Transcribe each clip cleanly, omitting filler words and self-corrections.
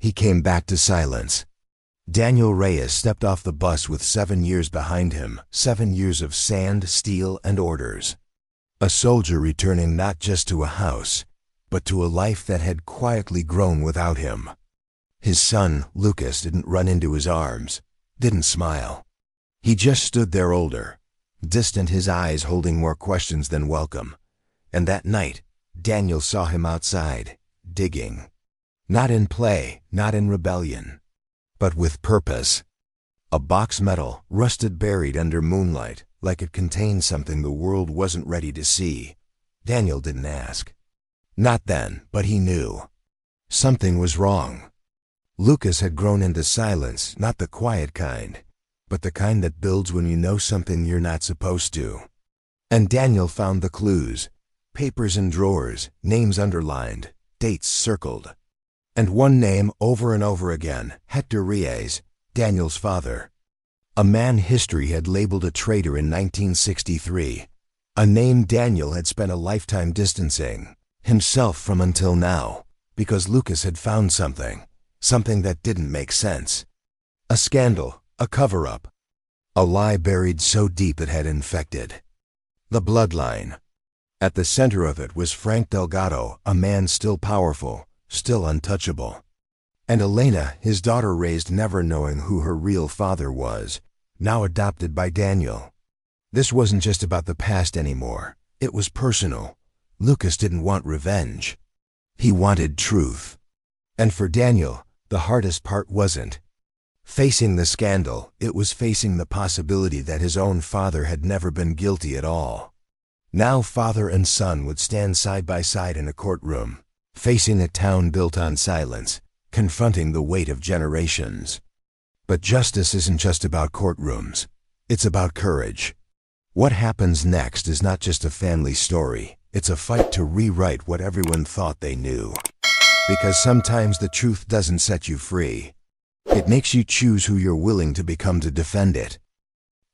he came back to silence. Daniel Reyes stepped off the bus with 7 years behind him, 7 years of sand, steel, and orders. A soldier returning not just to a house, but to a life that had quietly grown without him. His son, Lucas, didn't run into his arms, didn't smile. He just stood there older, distant, his eyes holding more questions than welcome. And that night, Daniel saw him outside, digging. Not in play, not in rebellion, but with purpose. A box metal, rusted, buried under moonlight, like it contained something the world wasn't ready to see. Daniel didn't ask. Not then, but he knew. Something was wrong. Lucas had grown into silence, not the quiet kind, but the kind that builds when you know something you're not supposed to. And Daniel found the clues. Papers in drawers, names underlined, dates circled. And one name over and over again, Hector Reyes, Daniel's father. A man history had labeled a traitor in 1963. A name Daniel had spent a lifetime distancing himself from until now, because Lucas had found something that didn't make sense. A scandal, a cover-up, a lie buried so deep it had infected the bloodline. At the center of it was Frank Delgado, a man still powerful, still untouchable. And Elena, his daughter raised never knowing who her real father was, now adopted by Daniel. This wasn't just about the past anymore. It was personal. Lucas didn't want revenge. He wanted truth. And for Daniel, the hardest part wasn't facing the scandal, it was facing the possibility that his own father had never been guilty at all. Now father and son would stand side by side in a courtroom, facing a town built on silence, confronting the weight of generations. But justice isn't just about courtrooms. It's about courage. What happens next is not just a family story. It's a fight to rewrite what everyone thought they knew. Because sometimes the truth doesn't set you free. It makes you choose who you're willing to become to defend it.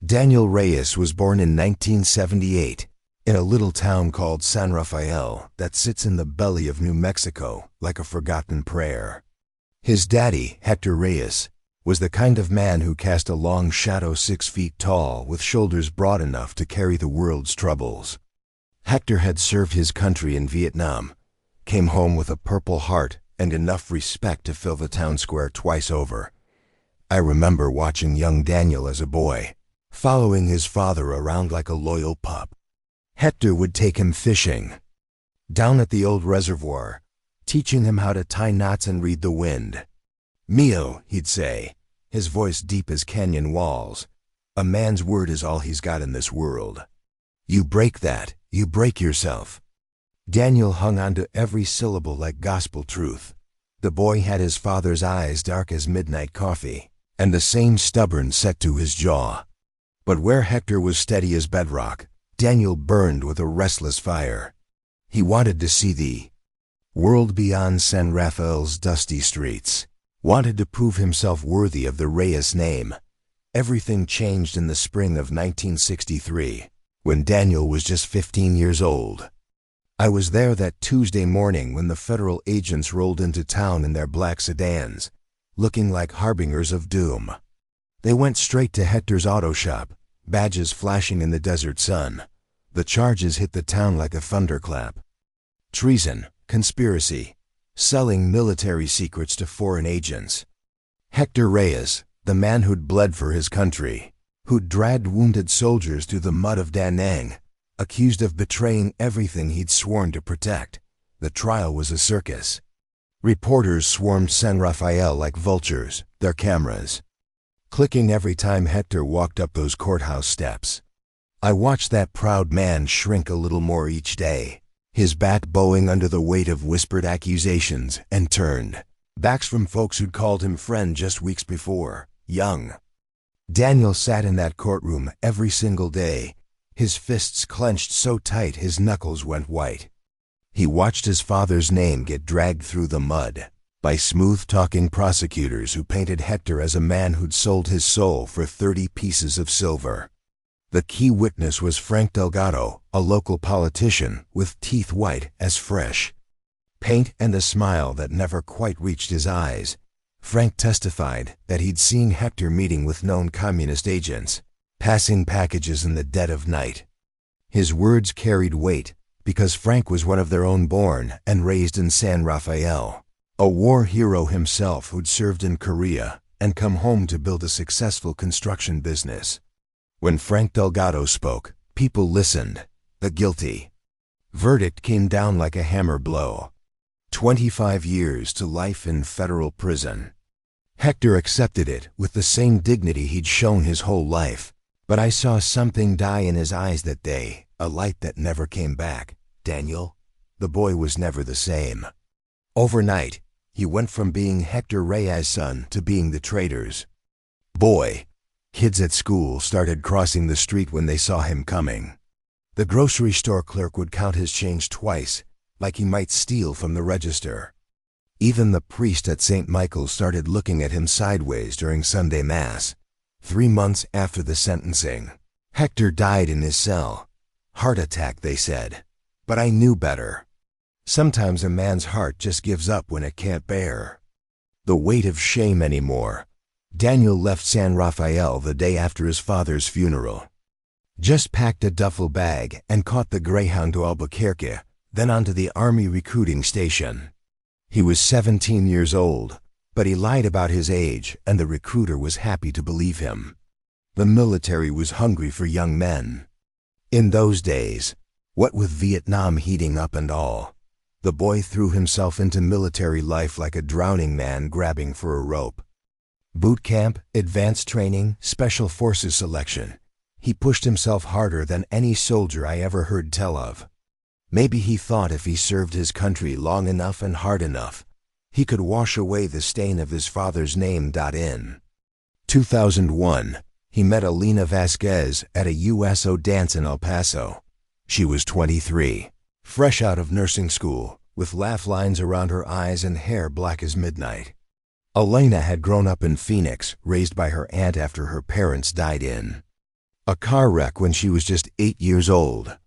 Daniel Reyes was born in 1978 in a little town called San Rafael that sits in the belly of New Mexico like a forgotten prayer. His daddy, Hector Reyes, was the kind of man who cast a long shadow 6 feet tall with shoulders broad enough to carry the world's troubles. Hector had served his country in Vietnam, came home with a Purple Heart and enough respect to fill the town square twice over. I remember watching young Daniel as a boy, following his father around like a loyal pup. Hector would take him fishing, down at the old reservoir, teaching him how to tie knots and read the wind. "Mio," he'd say, his voice deep as canyon walls. "A man's word is all he's got in this world. You break that, you break yourself." Daniel hung on to every syllable like gospel truth. The boy had his father's eyes dark as midnight coffee, and the same stubborn set to his jaw. But where Hector was steady as bedrock, Daniel burned with a restless fire. He wanted to see the world beyond San Rafael's dusty streets, wanted to prove himself worthy of the Reyes name. Everything changed in the spring of 1963, when Daniel was just 15 years old. I was there that Tuesday morning when the federal agents rolled into town in their black sedans, looking like harbingers of doom. They went straight to Hector's auto shop, badges flashing in the desert sun. The charges hit the town like a thunderclap. Treason, conspiracy, selling military secrets to foreign agents. Hector Reyes, the man who'd bled for his country, who'd dragged wounded soldiers through the mud of Da Nang, accused of betraying everything he'd sworn to protect. The trial was a circus. Reporters swarmed San Rafael like vultures, their cameras clicking every time Hector walked up those courthouse steps. I watched that proud man shrink a little more each day, his back bowing under the weight of whispered accusations, and turned backs from folks who'd called him friend just weeks before, young. Daniel sat in that courtroom every single day, his fists clenched so tight his knuckles went white. He watched his father's name get dragged through the mud by smooth-talking prosecutors who painted Hector as a man who'd sold his soul for 30 pieces of silver. The key witness was Frank Delgado, a local politician with teeth white as fresh paint and a smile that never quite reached his eyes. Frank testified that he'd seen Hector meeting with known communist agents, passing packages in the dead of night. His words carried weight because Frank was one of their own, born and raised in San Rafael, a war hero himself who'd served in Korea and come home to build a successful construction business. When Frank Delgado spoke, people listened. The guilty verdict came down like a hammer blow. 25 years to life in federal prison. Hector accepted it with the same dignity he'd shown his whole life. But I saw something die in his eyes that day, a light that never came back. Daniel, the boy was never the same. Overnight, he went from being Hector Reyes' son to being the traitor's boy. Kids at school started crossing the street when they saw him coming. The grocery store clerk would count his change twice, like he might steal from the register. Even the priest at St. Michael's started looking at him sideways during Sunday Mass. 3 months after the sentencing, Hector died in his cell. Heart attack, they said. But I knew better. Sometimes a man's heart just gives up when it can't bear the weight of shame anymore. Daniel left San Rafael the day after his father's funeral. Just packed a duffel bag and caught the Greyhound to Albuquerque, then onto the Army recruiting station. He was 17 years old. But he lied about his age, and the recruiter was happy to believe him. The military was hungry for young men. In those days, what with Vietnam heating up and all, the boy threw himself into military life like a drowning man grabbing for a rope. Boot camp, advanced training, special forces selection. He pushed himself harder than any soldier I ever heard tell of. Maybe he thought if he served his country long enough and hard enough, he could wash away the stain of his father's name. In 2001, he met Elena Vasquez at a USO dance in El Paso. She was 23, fresh out of nursing school, with laugh lines around her eyes and hair black as midnight. Elena had grown up in Phoenix, raised by her aunt after her parents died in a car wreck when she was just 8 years old.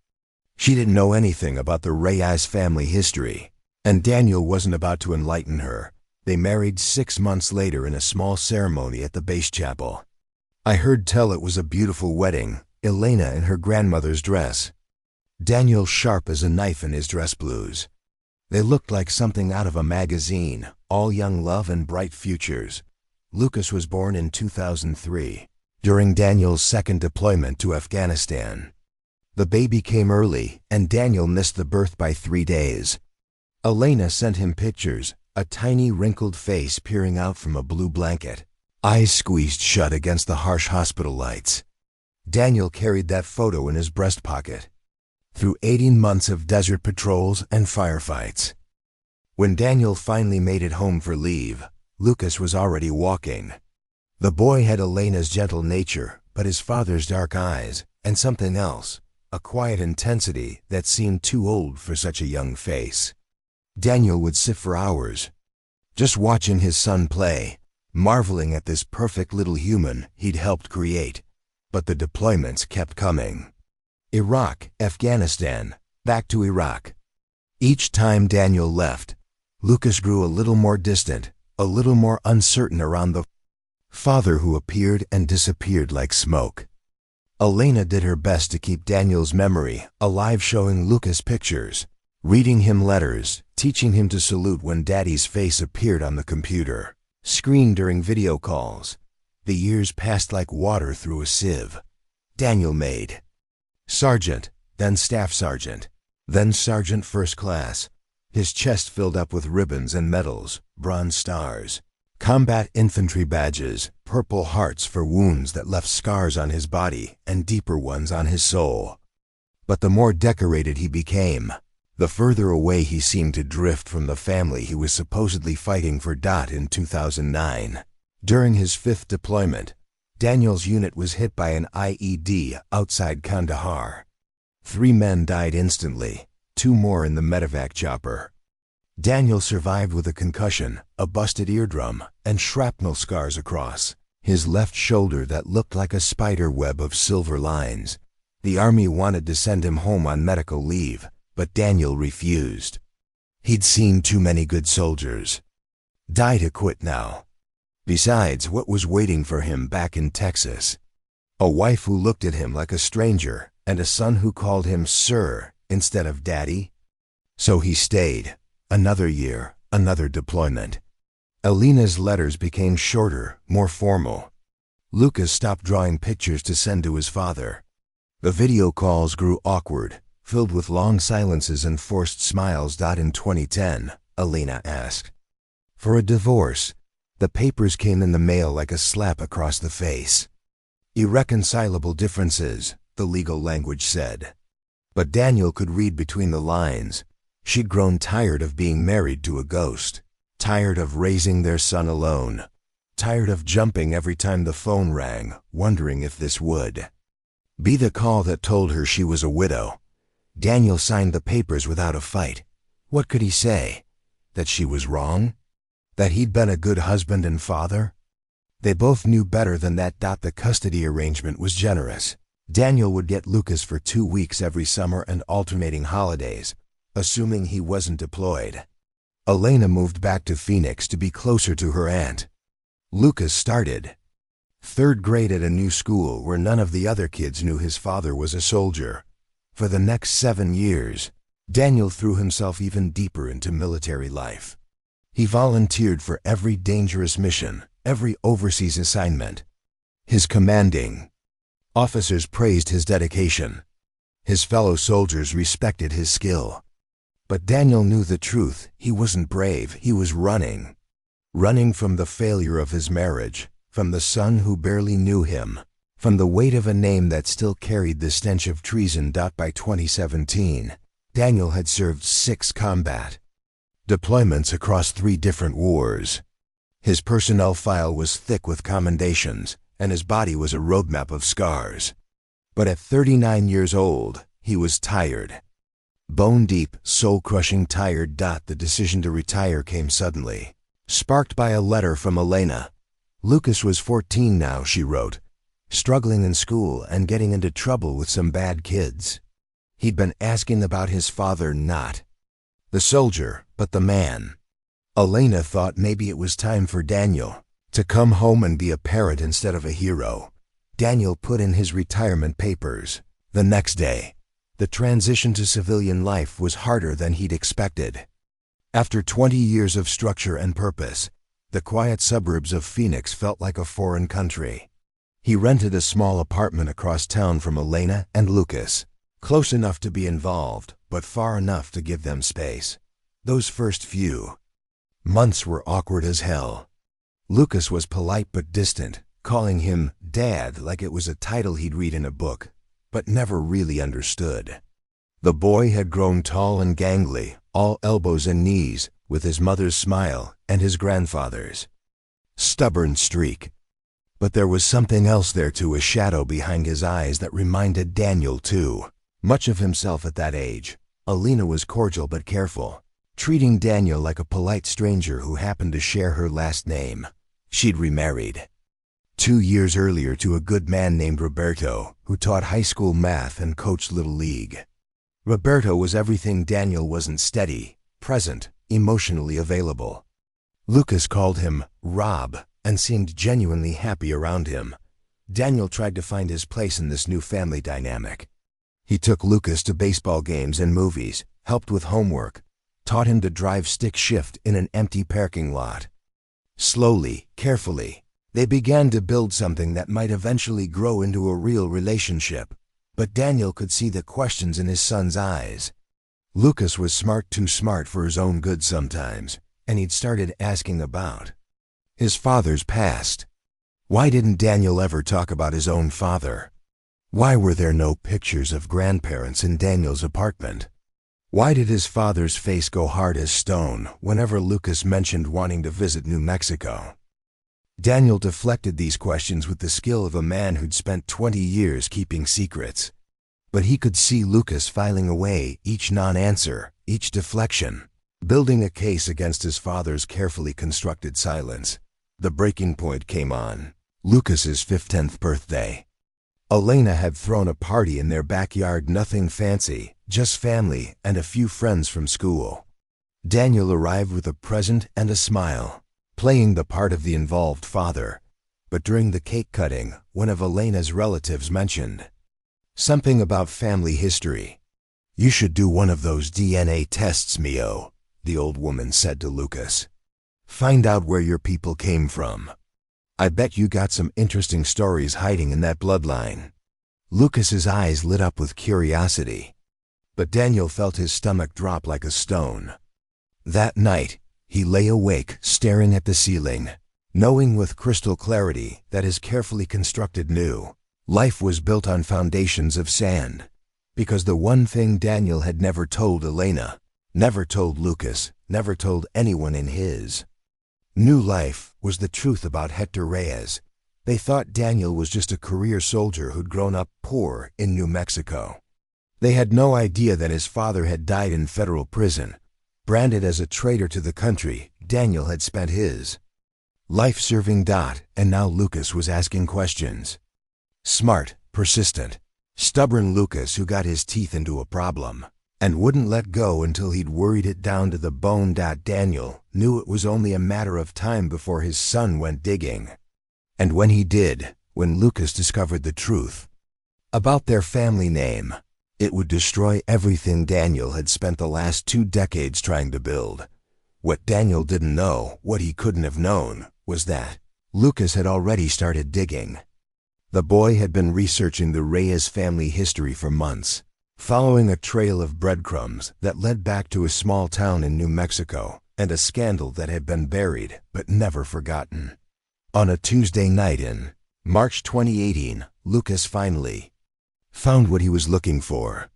She didn't know anything about the Reyes family history. And Daniel wasn't about to enlighten her. They married 6 months later in a small ceremony at the base chapel. I heard tell it was a beautiful wedding, Elena in her grandmother's dress. Daniel sharp as a knife in his dress blues. They looked like something out of a magazine, all young love and bright futures. Lucas was born in 2003, during Daniel's second deployment to Afghanistan. The baby came early, and Daniel missed the birth by 3 days. Elena sent him pictures, a tiny wrinkled face peering out from a blue blanket, eyes squeezed shut against the harsh hospital lights. Daniel carried that photo in his breast pocket. Through 18 months of desert patrols and firefights. When Daniel finally made it home for leave, Lucas was already walking. The boy had Elena's gentle nature, but his father's dark eyes, and something else, a quiet intensity that seemed too old for such a young face. Daniel would sit for hours, just watching his son play, marveling at this perfect little human he'd helped create. But the deployments kept coming. Iraq, Afghanistan, back to Iraq. Each time Daniel left, Lucas grew a little more distant, a little more uncertain around the father who appeared and disappeared like smoke. Elena did her best to keep Daniel's memory alive, showing Lucas pictures, reading him letters, teaching him to salute when Daddy's face appeared on the computer screen during video calls. The years passed like water through a sieve. Daniel made sergeant, then staff sergeant, then sergeant first class. His chest filled up with ribbons and medals, bronze stars, combat infantry badges, purple hearts for wounds that left scars on his body and deeper ones on his soul. But the more decorated he became, the further away he seemed to drift from the family he was supposedly fighting for. In 2009, during his 5th deployment, Daniel's unit was hit by an IED outside Kandahar. 3 men died instantly, 2 more in the medevac chopper. Daniel survived with a concussion, a busted eardrum, and shrapnel scars across his left shoulder that looked like a spider web of silver lines. The Army wanted to send him home on medical leave, but Daniel refused. He'd seen too many good soldiers die to quit now. Besides, what was waiting for him back in Texas? A wife who looked at him like a stranger, and a son who called him sir instead of daddy? So he stayed. Another year, another deployment. Alina's letters became shorter, more formal. Lucas stopped drawing pictures to send to his father. The video calls grew awkward, filled with long silences and forced smiles. In 2010, Alina asked for a divorce. The papers came in the mail like a slap across the face. Irreconcilable differences, the legal language said. But Daniel could read between the lines. She'd grown tired of being married to a ghost, tired of raising their son alone, tired of jumping every time the phone rang, wondering if this would be the call that told her she was a widow. Daniel signed the papers without a fight. What could he say? That she was wrong? That he'd been a good husband and father? They both knew better than that. The custody arrangement was generous. Daniel would get Lucas for 2 weeks every summer and alternating holidays, assuming he wasn't deployed. Elena moved back to Phoenix to be closer to her aunt. Lucas started 3rd grade at a new school where none of the other kids knew his father was a soldier. For the next 7 years, Daniel threw himself even deeper into military life. He volunteered for every dangerous mission, every overseas assignment. His commanding officers praised his dedication. His fellow soldiers respected his skill. But Daniel knew the truth. He wasn't brave. He was running. Running from the failure of his marriage, from the son who barely knew him, from the weight of a name that still carried the stench of treason. By 2017, Daniel had served 6 combat deployments across 3 different wars. His personnel file was thick with commendations, and his body was a roadmap of scars. But at 39 years old, he was tired. Bone deep, soul-crushing tired. The decision to retire came suddenly, sparked by a letter from Elena. Lucas was 14 now, she wrote, struggling in school and getting into trouble with some bad kids. He'd been asking about his father, not the soldier, but the man. Elena thought maybe it was time for Daniel to come home and be a parent instead of a hero. Daniel put in his retirement papers. The next day, the transition to civilian life was harder than he'd expected. After 20 years of structure and purpose, the quiet suburbs of Phoenix felt like a foreign country. He rented a small apartment across town from Elena and Lucas, close enough to be involved, but far enough to give them space. Those first few months were awkward as hell. Lucas was polite but distant, calling him Dad like it was a title he'd read in a book, but never really understood. The boy had grown tall and gangly, all elbows and knees, with his mother's smile and his grandfather's stubborn streak. But there was something else there too, a shadow behind his eyes that reminded Daniel too much of himself at that age. Elena was cordial but careful, treating Daniel like a polite stranger who happened to share her last name. She'd remarried 2 years earlier to a good man named Roberto, who taught high school math and coached Little League. Roberto was everything Daniel wasn't: steady, present, emotionally available. Lucas called him Rob and seemed genuinely happy around him. Daniel tried to find his place in this new family dynamic. He took Lucas to baseball games and movies, helped with homework, taught him to drive stick shift in an empty parking lot. Slowly, carefully, they began to build something that might eventually grow into a real relationship. But Daniel could see the questions in his son's eyes. Lucas was smart, too smart for his own good sometimes, and he'd started asking about his father's past. Why didn't Daniel ever talk about his own father? Why were there no pictures of grandparents in Daniel's apartment? Why did his father's face go hard as stone whenever Lucas mentioned wanting to visit New Mexico? Daniel deflected these questions with the skill of a man who'd spent 20 years keeping secrets. But he could see Lucas filing away each non-answer, each deflection, building a case against his father's carefully constructed silence. The breaking point came on Lucas's 15th birthday. Elena had thrown a party in their backyard, nothing fancy, just family and a few friends from school. Daniel arrived with a present and a smile. playing the part of the involved father. But during the cake cutting, one of Elena's relatives mentioned something about family history. "You should do one of those DNA tests, Mio," the old woman said to Lucas. "Find out where your people came from. I bet you got some interesting stories hiding in that bloodline." Lucas's eyes lit up with curiosity, but Daniel felt his stomach drop like a stone. That night, he lay awake, staring at the ceiling, knowing with crystal clarity that his carefully constructed new life was built on foundations of sand. Because the one thing Daniel had never told Elena, never told Lucas, never told anyone in his new life was the truth about Hector Reyes. They thought Daniel was just a career soldier who'd grown up poor in New Mexico. They had no idea that his father had died in federal prison. Branded as a traitor to the country, Daniel had spent his life serving Dot, and now Lucas was asking questions. Smart, persistent, stubborn Lucas who got his teeth into a problem and wouldn't let go until he'd worried it down to the bone. Daniel knew it was only a matter of time before his son went digging. And when he did, when Lucas discovered the truth about their family name, it would destroy everything Daniel had spent the last 2 decades trying to build. What Daniel didn't know, what he couldn't have known, was that Lucas had already started digging. The boy had been researching the Reyes family history for months, following a trail of breadcrumbs that led back to a small town in New Mexico and a scandal that had been buried but never forgotten. On a Tuesday night in March 2018, Lucas finally found what he was looking for.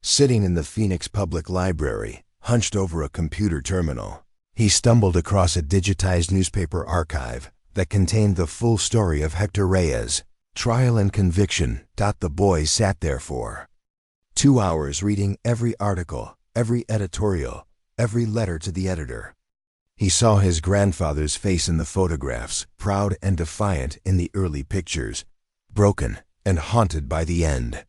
Sitting in the Phoenix Public Library, hunched over a computer terminal, he stumbled across a digitized newspaper archive that contained the full story of Hector Reyes' trial and conviction. The boy sat there for 2 hours reading every article, every editorial, every letter to the editor. He saw his grandfather's face in the photographs, proud and defiant in the early pictures, broken and haunted by the end.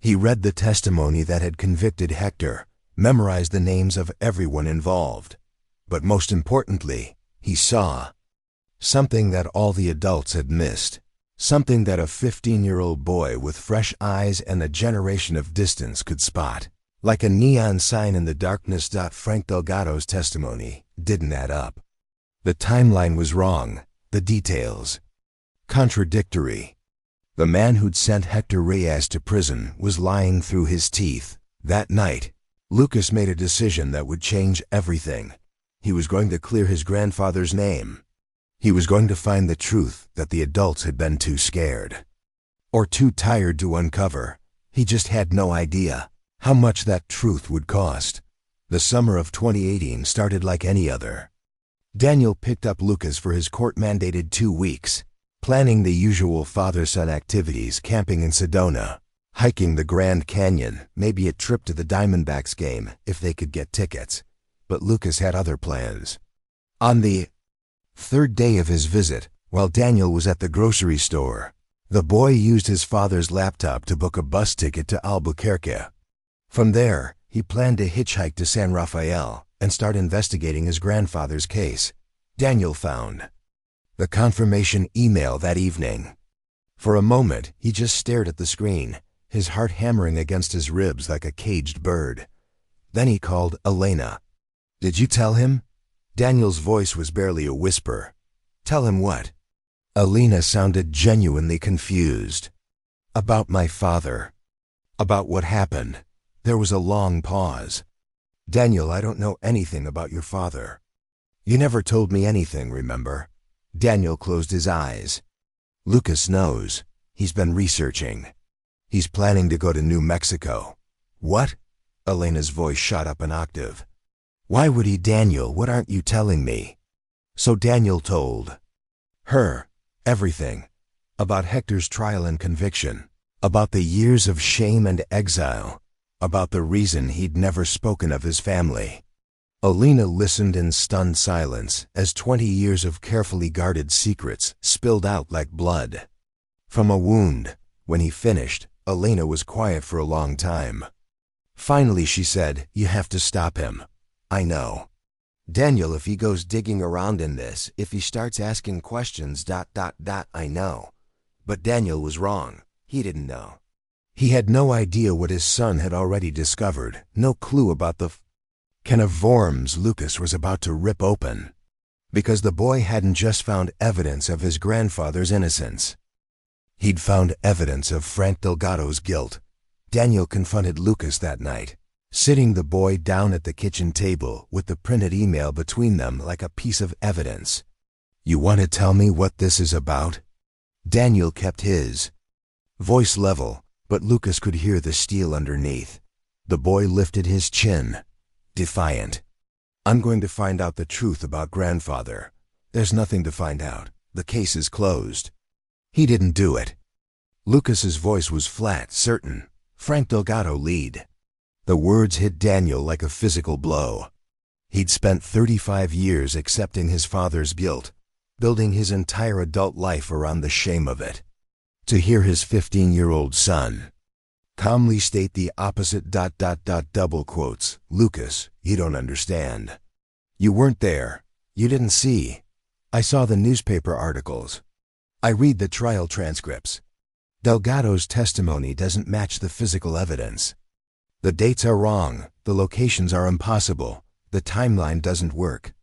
He read the testimony that had convicted Hector, memorized the names of everyone involved. But most importantly, he saw something that all the adults had missed, something that a 15-year-old boy with fresh eyes and a generation of distance could spot. Like a neon sign in the darkness. Frank Delgado's testimony didn't add up. The timeline was wrong, the details contradictory. The man who'd sent Hector Reyes to prison was lying through his teeth. That night, Lucas made a decision that would change everything. He was going to clear his grandfather's name. He was going to find the truth that the adults had been too scared or too tired to uncover. He just had no idea how much that truth would cost. The summer of 2018 started like any other. Daniel picked up Lucas for his court-mandated 2 weeks, planning the usual father-son activities, camping in Sedona, hiking the Grand Canyon, maybe a trip to the Diamondbacks game if they could get tickets. But Lucas had other plans. On the 3rd day of his visit, while Daniel was at the grocery store, the boy used his father's laptop to book a bus ticket to Albuquerque. From there, he planned to hitchhike to San Rafael and start investigating his grandfather's case. Daniel found the confirmation email that evening. For a moment, he just stared at the screen, his heart hammering against his ribs like a caged bird. Then he called Elena. "Did you tell him?" Daniel's voice was barely a whisper. "Tell him what?" Elena sounded genuinely confused. "About my father. About what happened." There was a long pause. "Daniel, I don't know anything about your father. You never told me anything, remember?" Daniel closed his eyes. "Lucas knows. He's been researching. He's planning to go to New Mexico." "What?" Elena's voice shot up an octave. "Why would he, Daniel? What aren't you telling me?" So Daniel told her everything about Hector's trial and conviction, about the years of shame and exile, about the reason he'd never spoken of his family. Elena listened in stunned silence as 20 years of carefully guarded secrets spilled out like blood from a wound. When he finished, Elena was quiet for a long time. Finally she said, "You have to stop him. I know. Daniel, if he goes digging around in this, if he starts asking questions, I know. But Daniel was wrong. He didn't know. He had no idea what his son had already discovered, no clue about the can of worms Lucas was about to rip open. Because the boy hadn't just found evidence of his grandfather's innocence. He'd found evidence of Frank Delgado's guilt. Daniel confronted Lucas that night, sitting the boy down at the kitchen table with the printed email between them like a piece of evidence. "You want to tell me what this is about?" Daniel kept his voice level, but Lucas could hear the steel underneath. The boy lifted his chin, defiant. "I'm going to find out the truth about grandfather. There's nothing to find out. The case is closed. He didn't do it." Lucas's voice was flat, certain. "Frank Delgado lead." The words hit Daniel like a physical blow. He'd spent 35 years accepting his father's guilt, building his entire adult life around the shame of it. To hear his 15-year-old son calmly state the opposite, double quotes, "Lucas, you don't understand. You weren't there. You didn't see. I saw the newspaper articles. I read the trial transcripts. Delgado's testimony doesn't match the physical evidence. The dates are wrong, the locations are impossible, the timeline doesn't work."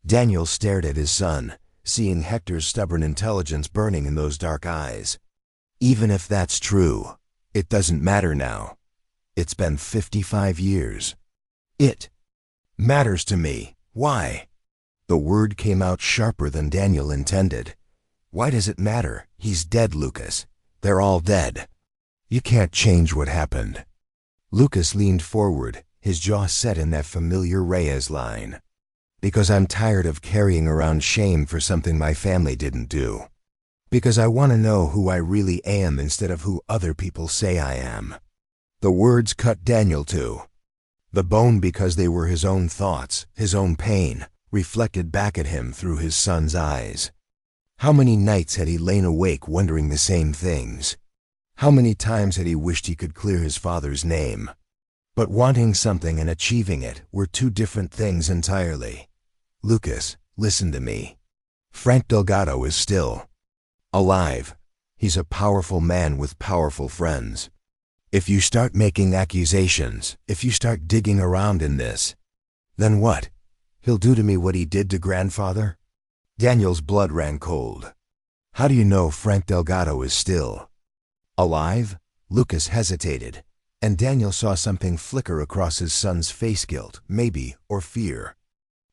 Daniel stared at his son, seeing Hector's stubborn intelligence burning in those dark eyes. "Even if that's true, it doesn't matter now. It's been 55 years. It matters to me. Why?" The word came out sharper than Daniel intended. "Why does it matter? He's dead, Lucas. They're all dead. You can't change what happened." Lucas leaned forward, his jaw set in that familiar Reyes line. "Because I'm tired of carrying around shame for something my family didn't do. Because I want to know who I really am instead of who other people say I am." The words cut Daniel to the bone because they were his own thoughts, his own pain, reflected back at him through his son's eyes. How many nights had he lain awake wondering the same things? How many times had he wished he could clear his father's name? But wanting something and achieving it were two different things entirely. "Lucas, listen to me. Frank Delgado is still alive. He's a powerful man with powerful friends. If you start making accusations, if you start digging around in this, then what? He'll do to me what he did to grandfather?" Daniel's blood ran cold. "How do you know Frank Delgado is still alive?" Lucas hesitated, and Daniel saw something flicker across his son's face, guilt, maybe, or fear.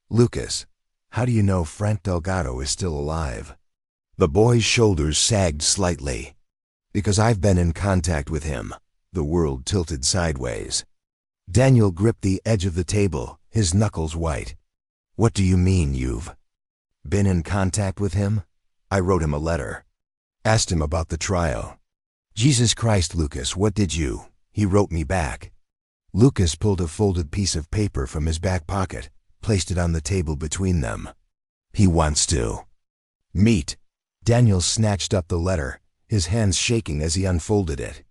"Lucas, how do you know Frank Delgado is still alive?" The boy's shoulders sagged slightly. "Because I've been in contact with him." The world tilted sideways. Daniel gripped the edge of the table, his knuckles white. "What do you mean you've been in contact with him?" "I wrote him a letter. Asked him about the trial." "Jesus Christ, Lucas, what did you?" "He wrote me back." Lucas pulled a folded piece of paper from his back pocket, placed it on the table between them. "He wants to meet." Daniel snatched up the letter, his hands shaking as he unfolded it.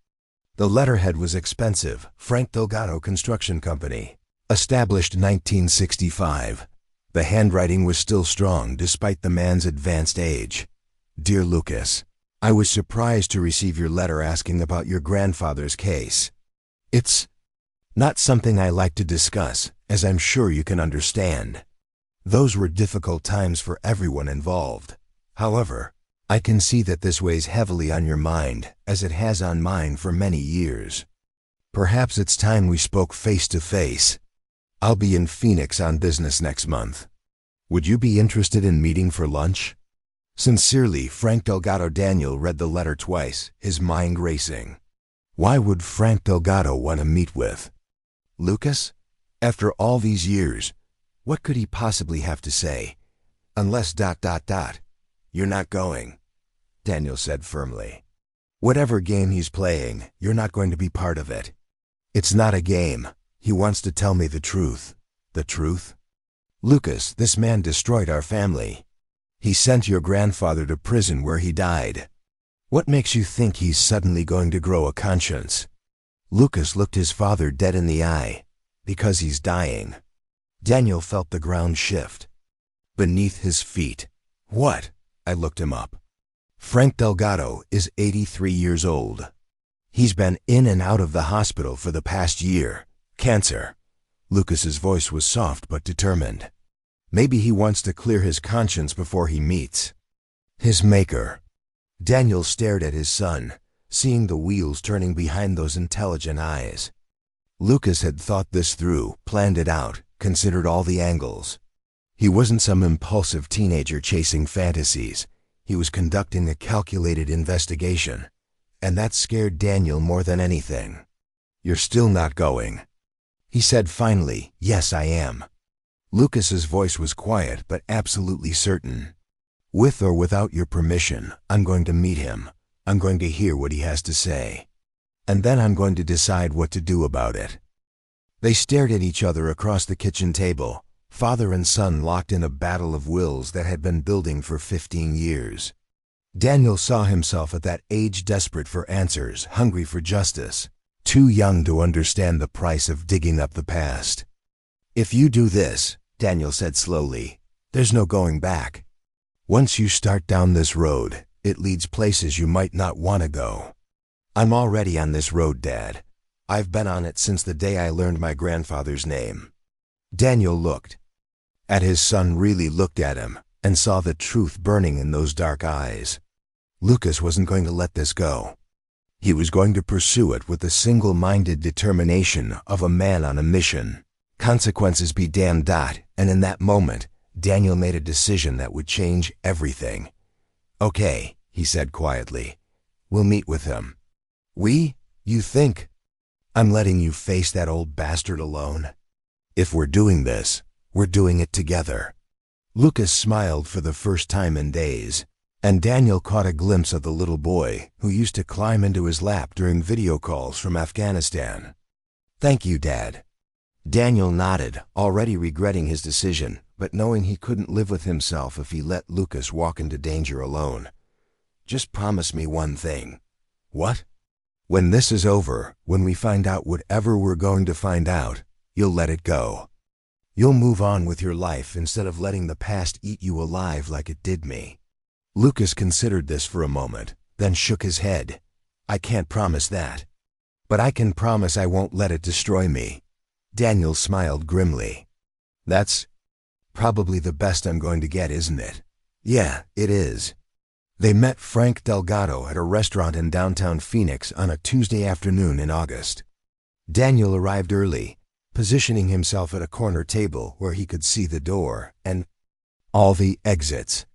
The letterhead was expensive. Frank Delgado Construction Company. Established 1965. The handwriting was still strong despite the man's advanced age. "Dear Lucas, I was surprised to receive your letter asking about your grandfather's case. It's not something I like to discuss, as I'm sure you can understand. Those were difficult times for everyone involved. However, I can see that this weighs heavily on your mind, as it has on mine for many years. Perhaps it's time we spoke face to face. I'll be in Phoenix on business next month. Would you be interested in meeting for lunch? Sincerely, Frank Delgado. Daniel read the letter twice, his mind racing. Why would Frank Delgado want to meet with Lucas? After all these years, what could he possibly have to say? Unless ... "You're not going," Daniel said firmly. "Whatever game he's playing, you're not going to be part of it. It's not a game. He wants to tell me the truth." "The truth?" "Lucas, this man destroyed our family. He sent your grandfather to prison where he died. What makes you think he's suddenly going to grow a conscience?" Lucas looked his father dead in the eye. "Because he's dying." Daniel felt the ground shift beneath his feet. What? I looked him up. Frank Delgado is 83 years old. He's been in and out of the hospital for the past year. Cancer. Lucas's voice was soft but determined. Maybe he wants to clear his conscience before he meets his maker. Daniel stared at his son, seeing the wheels turning behind those intelligent eyes. Lucas had thought this through, planned it out, considered all the angles. He wasn't some impulsive teenager chasing fantasies. He was conducting a calculated investigation. And that scared Daniel more than anything. "You're still not going," he said finally. "Yes, I am." Lucas's voice was quiet but absolutely certain. "With or without your permission, I'm going to meet him. I'm going to hear what he has to say. And then I'm going to decide what to do about it." They stared at each other across the kitchen table, father and son locked in a battle of wills that had been building for 15 years. Daniel saw himself at that age, desperate for answers, hungry for justice, too young to understand the price of digging up the past. "If you do this," Daniel said slowly, "there's no going back. Once you start down this road, it leads places you might not want to go. I'm already on this road, Dad. I've been on it since the day I learned my grandfather's name." Daniel looked at his son, really looked at him, and saw the truth burning in those dark eyes. Lucas wasn't going to let this go. He was going to pursue it with the single-minded determination of a man on a mission. Consequences be damned. And in that moment, Daniel made a decision that would change everything. "Okay," he said quietly. "We'll meet with him." "We? You think I'm letting you face that old bastard alone? If we're doing this, we're doing it together." Lucas smiled for the first time in days, and Daniel caught a glimpse of the little boy who used to climb into his lap during video calls from Afghanistan. "Thank you, Dad." Daniel nodded, already regretting his decision, but knowing he couldn't live with himself if he let Lucas walk into danger alone. "Just promise me one thing." "What?" "When this is over, when we find out whatever we're going to find out, you'll let it go. You'll move on with your life instead of letting the past eat you alive like it did me." Lucas considered this for a moment, then shook his head. "I can't promise that. But I can promise I won't let it destroy me." Daniel smiled grimly. "That's probably the best I'm going to get, isn't it?" "Yeah, it is." They met Frank Delgado at a restaurant in downtown Phoenix on a Tuesday afternoon in August. Daniel arrived early, positioning himself at a corner table where he could see the door and all the exits.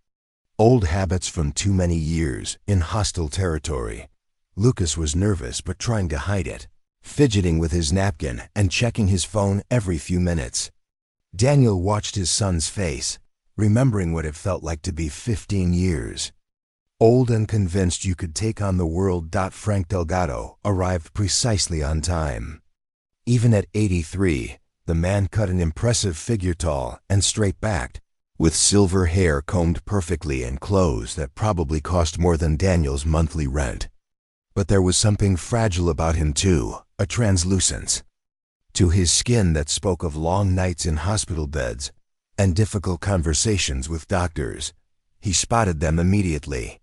Old habits from too many years in hostile territory. Lucas was nervous but trying to hide it, fidgeting with his napkin and checking his phone every few minutes. Daniel watched his son's face, remembering what it felt like to be 15 years. Old and convinced you could take on the world. Frank Delgado arrived precisely on time. Even at 83, the man cut an impressive figure, tall and straight-backed, with silver hair combed perfectly and clothes that probably cost more than Daniel's monthly rent. But there was something fragile about him too, a translucence to his skin that spoke of long nights in hospital beds and difficult conversations with doctors. He spotted them immediately,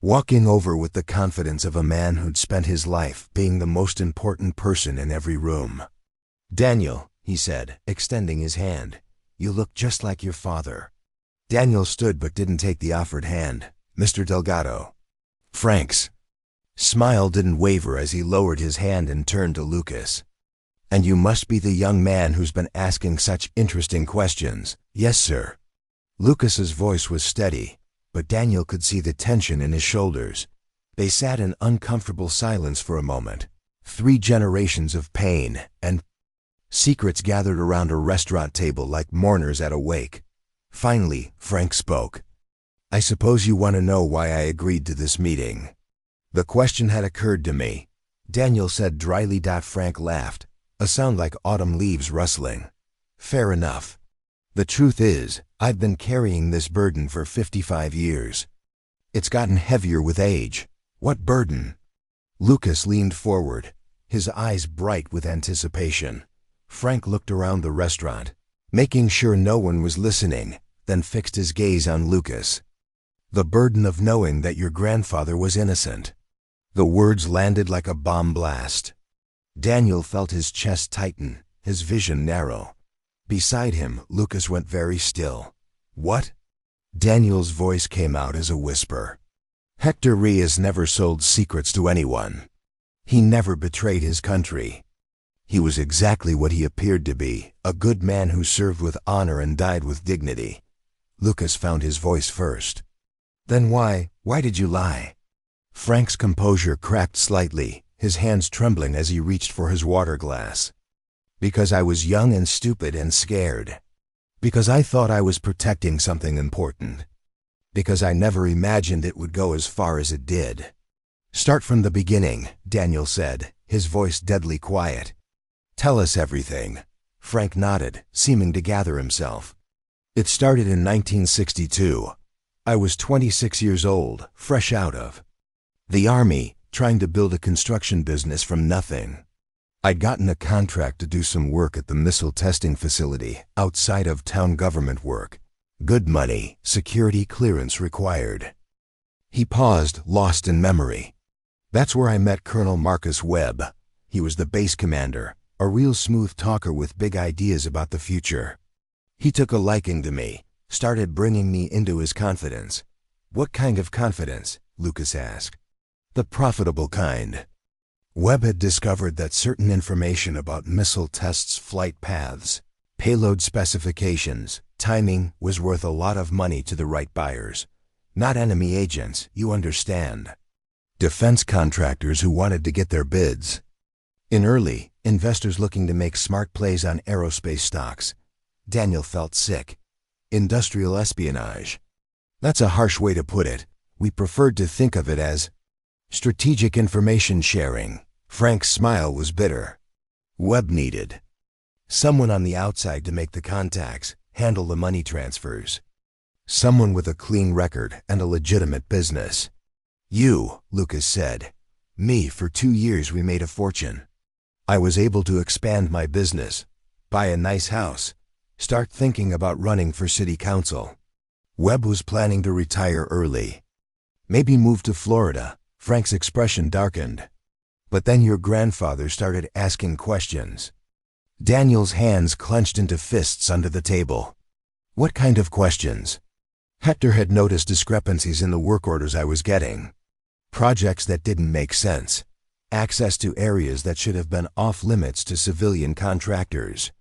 walking over with the confidence of a man who'd spent his life being the most important person in every room. "Daniel," he said, extending his hand, "you look just like your father." Daniel stood but didn't take the offered hand. "Mr. Delgado." Frank's smile didn't waver as he lowered his hand and turned to Lucas. "And you must be the young man who's been asking such interesting questions." "Yes, sir." Lucas's voice was steady, but Daniel could see the tension in his shoulders. They sat in uncomfortable silence for a moment. 3 generations of pain and secrets gathered around a restaurant table like mourners at a wake. Finally, Frank spoke. "I suppose you want to know why I agreed to this meeting." "The question had occurred to me," Daniel said dryly. Frank laughed, a sound like autumn leaves rustling. "Fair enough. The truth is, I've been carrying this burden for 55 years. It's gotten heavier with age." "What burden?" Lucas leaned forward, his eyes bright with anticipation. Frank looked around the restaurant. making sure no one was listening, then fixed his gaze on Lucas. The burden of knowing that your grandfather was innocent. The words landed like a bomb blast. Daniel felt his chest tighten, his vision narrow. Beside him, Lucas went very still. What? Daniel's voice came out as a whisper. Hector Reyes never sold secrets to anyone. He never betrayed his country. He was exactly what he appeared to be, a good man who served with honor and died with dignity. Lucas found his voice first. Then why did you lie? Frank's composure cracked slightly, his hands trembling as he reached for his water glass. Because I was young and stupid and scared. Because I thought I was protecting something important. Because I never imagined it would go as far as it did. Start from the beginning, Daniel said, his voice deadly quiet. Tell us everything. Frank nodded, seeming to gather himself. It started in 1962. I was 26 years old, fresh out of the army, trying to build a construction business from nothing. I'd gotten a contract to do some work at the missile testing facility, outside of town government work. Good money, security clearance required. He paused, lost in memory. That's where I met Colonel Marcus Webb. He was the base commander, a real smooth talker with big ideas about the future. He took a liking to me, started bringing me into his confidence. What kind of confidence? Lucas asked. The profitable kind. Webb had discovered that certain information about missile tests' flight paths, payload specifications, timing was worth a lot of money to the right buyers. Not enemy agents, you understand. Defense contractors who wanted to get their bids. In early, investors looking to make smart plays on aerospace stocks. Daniel felt sick. Industrial espionage. That's a harsh way to put it. We preferred to think of it as strategic information sharing. Frank's smile was bitter. Webb needed someone on the outside to make the contacts, handle the money transfers. Someone with a clean record and a legitimate business. You, Lucas said. Me, for 2 years we made a fortune. I was able to expand my business, buy a nice house, start thinking about running for city council. Webb was planning to retire early. Maybe move to Florida. Frank's expression darkened. But then your grandfather started asking questions. Daniel's hands clenched into fists under the table. What kind of questions? Hector had noticed discrepancies in the work orders I was getting. Projects that didn't make sense. Access to areas that should have been off limits to civilian contractors.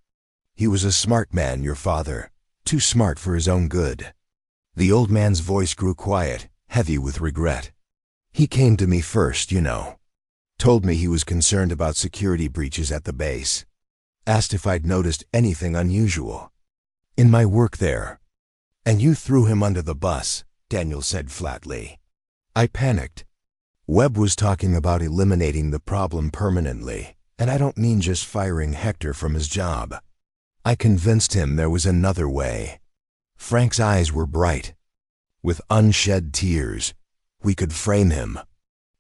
He was a smart man, your father. Too smart for his own good. The old man's voice grew quiet, heavy with regret. He came to me first, you know. Told me he was concerned about security breaches at the base. Asked if I'd noticed anything unusual in my work there. And you threw him under the bus, Daniel said flatly. I panicked. Webb was talking about eliminating the problem permanently, and I don't mean just firing Hector from his job. I convinced him there was another way. Frank's eyes were bright. With unshed tears, we could frame him.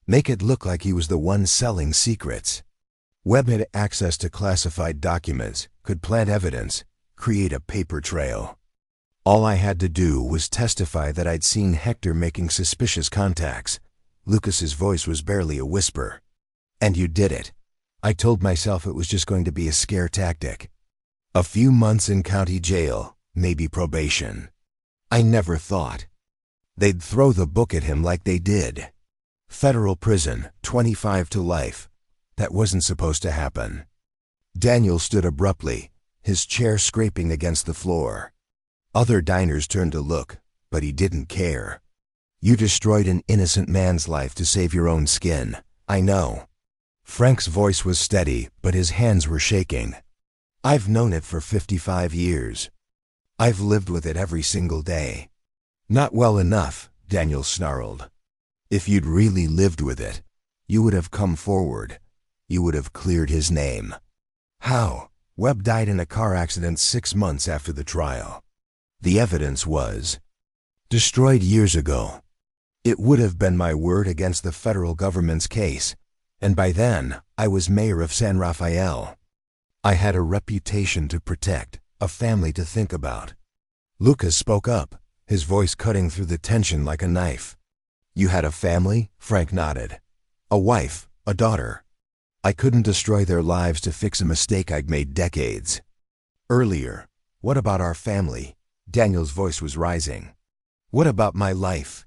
Make it look like he was the one selling secrets. Webb had access to classified documents, could plant evidence, create a paper trail. All I had to do was testify that I'd seen Hector making suspicious contacts. Lucas's voice was barely a whisper. And you did it. I told myself it was just going to be a scare tactic. A few months in county jail, maybe probation. I never thought they'd throw the book at him like they did. Federal prison, 25 to life. That wasn't supposed to happen. Daniel stood abruptly, his chair scraping against the floor. Other diners turned to look, but he didn't care. You destroyed an innocent man's life to save your own skin. I know. Frank's voice was steady, but his hands were shaking. I've known it for 55 years. I've lived with it every single day. Not well enough, Daniel snarled. If you'd really lived with it, you would have come forward. You would have cleared his name. How? Webb died in a car accident 6 months after the trial. The evidence was destroyed years ago. It would have been my word against the federal government's case, and by then I was mayor of San Rafael. I had a reputation to protect, a family to think about. Lucas spoke up, his voice cutting through the tension like a knife. You had a family? Frank nodded. A wife, a daughter. I couldn't destroy their lives to fix a mistake I'd made decades earlier. What about our family? Daniel's voice was rising. What about my life?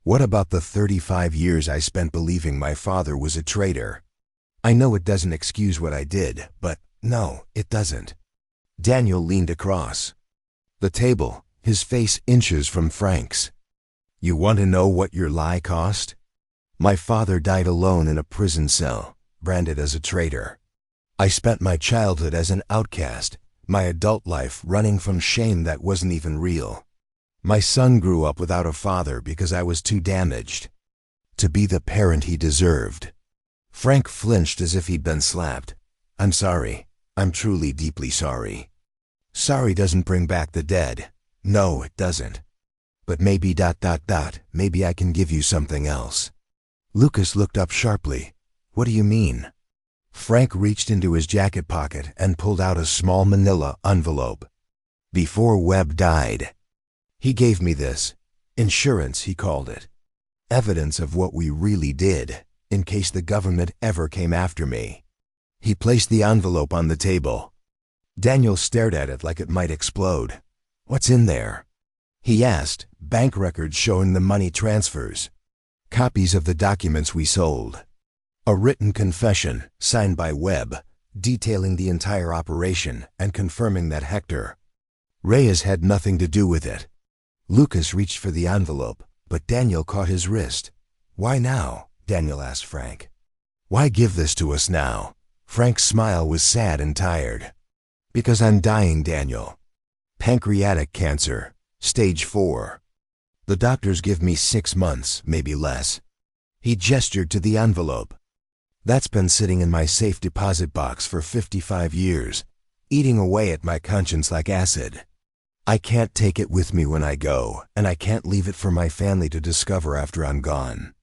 What about the 35 years I spent believing my father was a traitor? I know it doesn't excuse what I did, but no, it doesn't. Daniel leaned across the table, his face inches from Frank's. You want to know what your lie cost? My father died alone in a prison cell, branded as a traitor. I spent my childhood as an outcast, my adult life running from shame that wasn't even real. My son grew up without a father because I was too damaged to be the parent he deserved. Frank flinched as if he'd been slapped. I'm sorry. I'm truly deeply sorry. Sorry doesn't bring back the dead. No, it doesn't. But maybe ... maybe I can give you something else. Lucas looked up sharply. What do you mean? Frank reached into his jacket pocket and pulled out a small manila envelope. Before Webb died, he gave me this. Insurance, he called it. Evidence of what we really did, in case the government ever came after me. He placed the envelope on the table. Daniel stared at it like it might explode. What's in there? He asked, bank records showing the money transfers. Copies of the documents we sold. A written confession, signed by Webb, detailing the entire operation and confirming that Hector Reyes had nothing to do with it. Lucas reached for the envelope, but Daniel caught his wrist. Why now? Daniel asked Frank. Why give this to us now? Frank's smile was sad and tired. Because I'm dying, Daniel. Pancreatic cancer, stage 4. The doctors give me 6 months, maybe less. He gestured to the envelope. That's been sitting in my safe deposit box for 55 years, eating away at my conscience like acid. I can't take it with me when I go, and I can't leave it for my family to discover after I'm gone.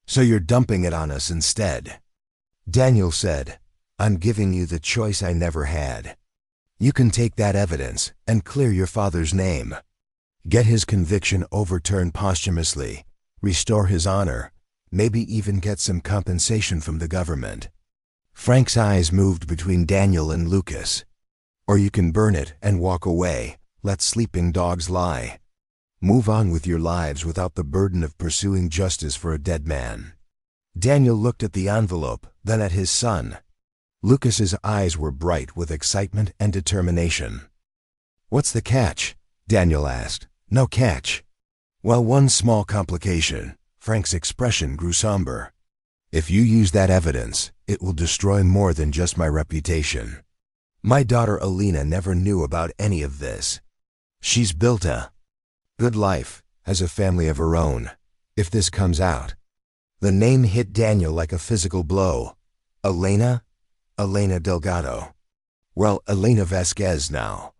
So you're dumping it on us instead. Daniel said, I'm giving you the choice I never had. You can take that evidence and clear your father's name. Get his conviction overturned posthumously, restore his honor, maybe even get some compensation from the government. Frank's eyes moved between Daniel and Lucas. Or you can burn it and walk away. Let sleeping dogs lie. Move on with your lives without the burden of pursuing justice for a dead man. Daniel looked at the envelope, then at his son. Lucas's eyes were bright with excitement and determination. What's the catch? Daniel asked. No catch. Well, one small complication. Frank's expression grew somber. If you use that evidence, it will destroy more than just my reputation. My daughter Alina never knew about any of this. She's built a good life, has a family of her own. If this comes out. The name hit Daniel like a physical blow. Elena? Elena Delgado. Well, Elena Vasquez now.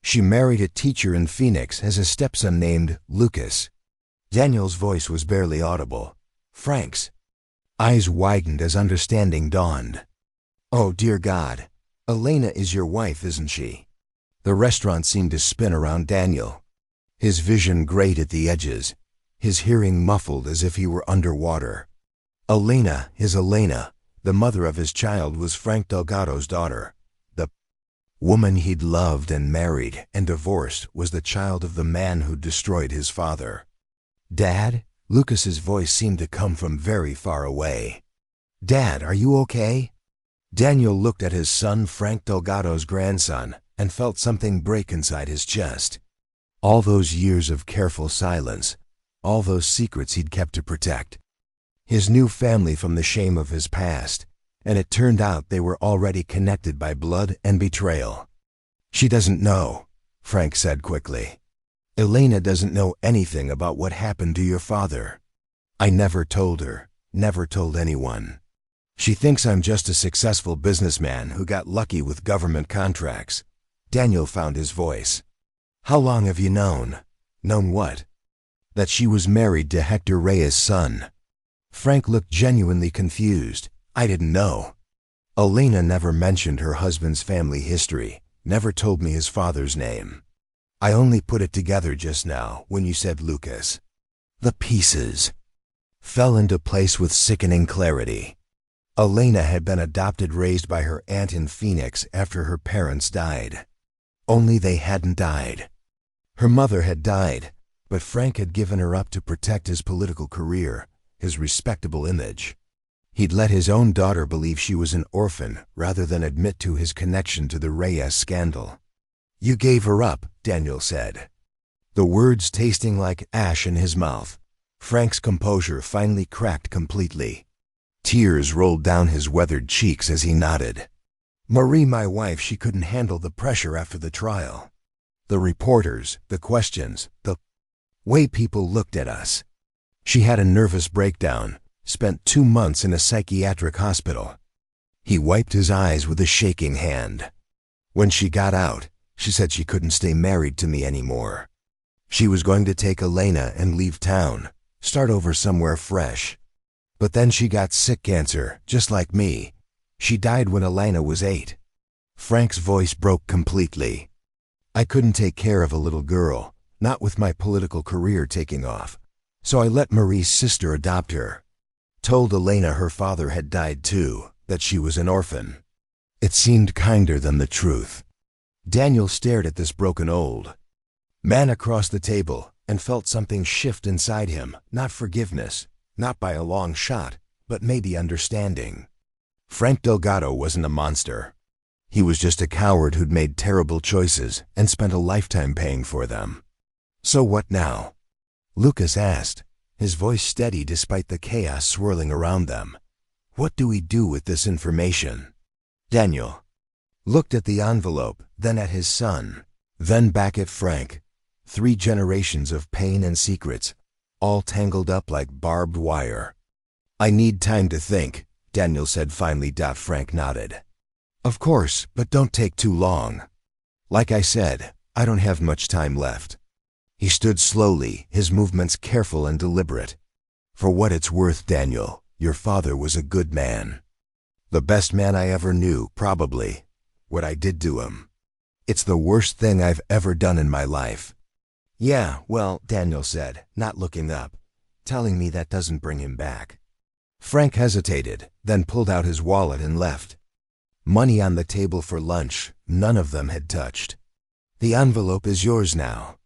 She married a teacher in Phoenix, has a stepson named Lucas. Daniel's voice was barely audible. Frank's eyes widened as understanding dawned. Oh, dear God. Elena is your wife, isn't she? The restaurant seemed to spin around Daniel. His vision grayed at the edges, his hearing muffled as if he were underwater. Elena, his Elena, the mother of his child, was Frank Delgado's daughter. The woman he'd loved and married and divorced was the child of the man who destroyed his father. Dad? Lucas's voice seemed to come from very far away. Dad, are you okay? Daniel looked at his son, Frank Delgado's grandson, and felt something break inside his chest. All those years of careful silence, all those secrets he'd kept to protect. His new family from the shame of his past, and it turned out they were already connected by blood and betrayal. She doesn't know, Frank said quickly. Elena doesn't know anything about what happened to your father. I never told her, never told anyone. She thinks I'm just a successful businessman who got lucky with government contracts. Daniel found his voice. How long have you known? Known what? That she was married to Hector Reyes' son. Frank looked genuinely confused. I didn't know. Elena never mentioned her husband's family history. never told me his father's name. I only put it together just now when you said Lucas. The pieces fell into place with sickening clarity. Elena had been adopted, raised by her aunt in Phoenix after her parents died. Only they hadn't died. Her mother had died, but Frank had given her up to protect his political career, his respectable image. He'd let his own daughter believe she was an orphan rather than admit to his connection to the Reyes scandal. "You gave her up," Daniel said. The words tasting like ash in his mouth. Frank's composure finally cracked completely. Tears rolled down his weathered cheeks as he nodded. "Marie, my wife, she couldn't handle the pressure after the trial. The reporters, the questions, the way people looked at us. She had a nervous breakdown, spent 2 months in a psychiatric hospital." He wiped his eyes with a shaking hand. "When she got out, she said she couldn't stay married to me anymore. She was going to take Elena and leave town, start over somewhere fresh. But then she got sick cancer, just like me. She died when Elena was 8. Frank's voice broke completely. "I couldn't take care of a little girl, not with my political career taking off. So I let Marie's sister adopt her. Told Elena her father had died too, that she was an orphan." It seemed kinder than the truth. Daniel stared at this broken old man across the table and felt something shift inside him, not forgiveness, not by a long shot, but maybe understanding. Frank Delgado wasn't a monster. He was just a coward who'd made terrible choices and spent a lifetime paying for them. "So what now?" Lucas asked, his voice steady despite the chaos swirling around them. "What do we do with this information?" Daniel looked at the envelope, then at his son, then back at Frank. 3 generations of pain and secrets, all tangled up like barbed wire. "I need time to think," Daniel said finally. Frank nodded. "Of course, but don't take too long. Like I said, I don't have much time left." He stood slowly, his movements careful and deliberate. "For what it's worth, Daniel, your father was a good man. The best man I ever knew, probably. What I did to him, it's the worst thing I've ever done in my life." "Yeah, well," Daniel said, not looking up. "Telling me that doesn't bring him back." Frank hesitated, then pulled out his wallet and left. Money on the table for lunch, none of them had touched. "The envelope is yours now.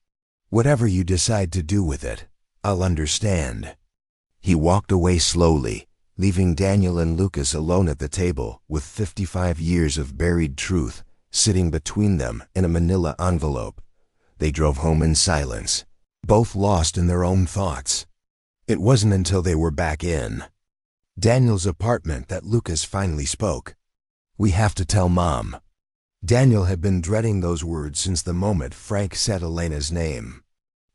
Whatever you decide to do with it, I'll understand." He walked away slowly, leaving Daniel and Lucas alone at the table with 55 years of buried truth sitting between them in a manila envelope. They drove home in silence, both lost in their own thoughts. It wasn't until they were back in Daniel's apartment that Lucas finally spoke. "We have to tell Mom." Daniel had been dreading those words since the moment Frank said Elena's name.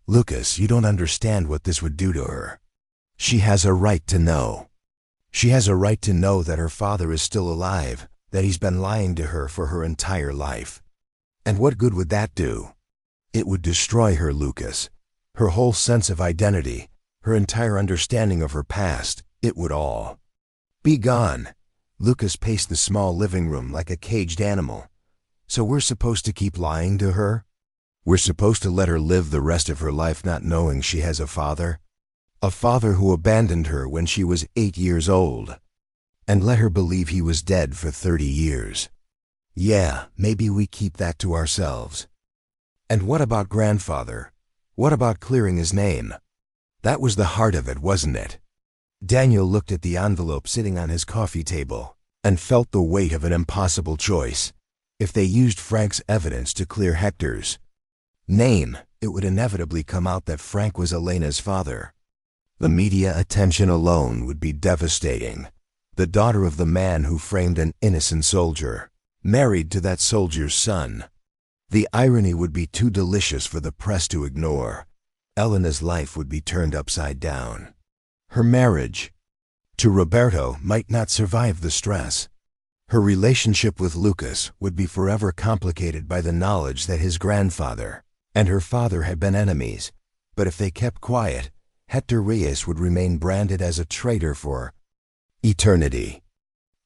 "Lucas, you don't understand what this would do to her. She has a right to know. She has a right to know that her father is still alive, that he's been lying to her for her entire life. And what good would that do? It would destroy her, Lucas. Her whole sense of identity, her entire understanding of her past, it would all be gone." Lucas paced the small living room like a caged animal. "So we're supposed to keep lying to her? We're supposed to let her live the rest of her life not knowing she has a father? A father who abandoned her when she was 8 years old, and let her believe he was dead for 30 years. Yeah, maybe we keep that to ourselves. And what about grandfather? What about clearing his name? That was the heart of it, wasn't it?" Daniel looked at the envelope sitting on his coffee table and felt the weight of an impossible choice. If they used Frank's evidence to clear Hector's name, it would inevitably come out that Frank was Elena's father. The media attention alone would be devastating. The daughter of the man who framed an innocent soldier, married to that soldier's son. The irony would be too delicious for the press to ignore. Elena's life would be turned upside down. Her marriage to Roberto might not survive the stress. Her relationship with Lucas would be forever complicated by the knowledge that his grandfather and her father had been enemies. But if they kept quiet, Hector Reyes would remain branded as a traitor for eternity.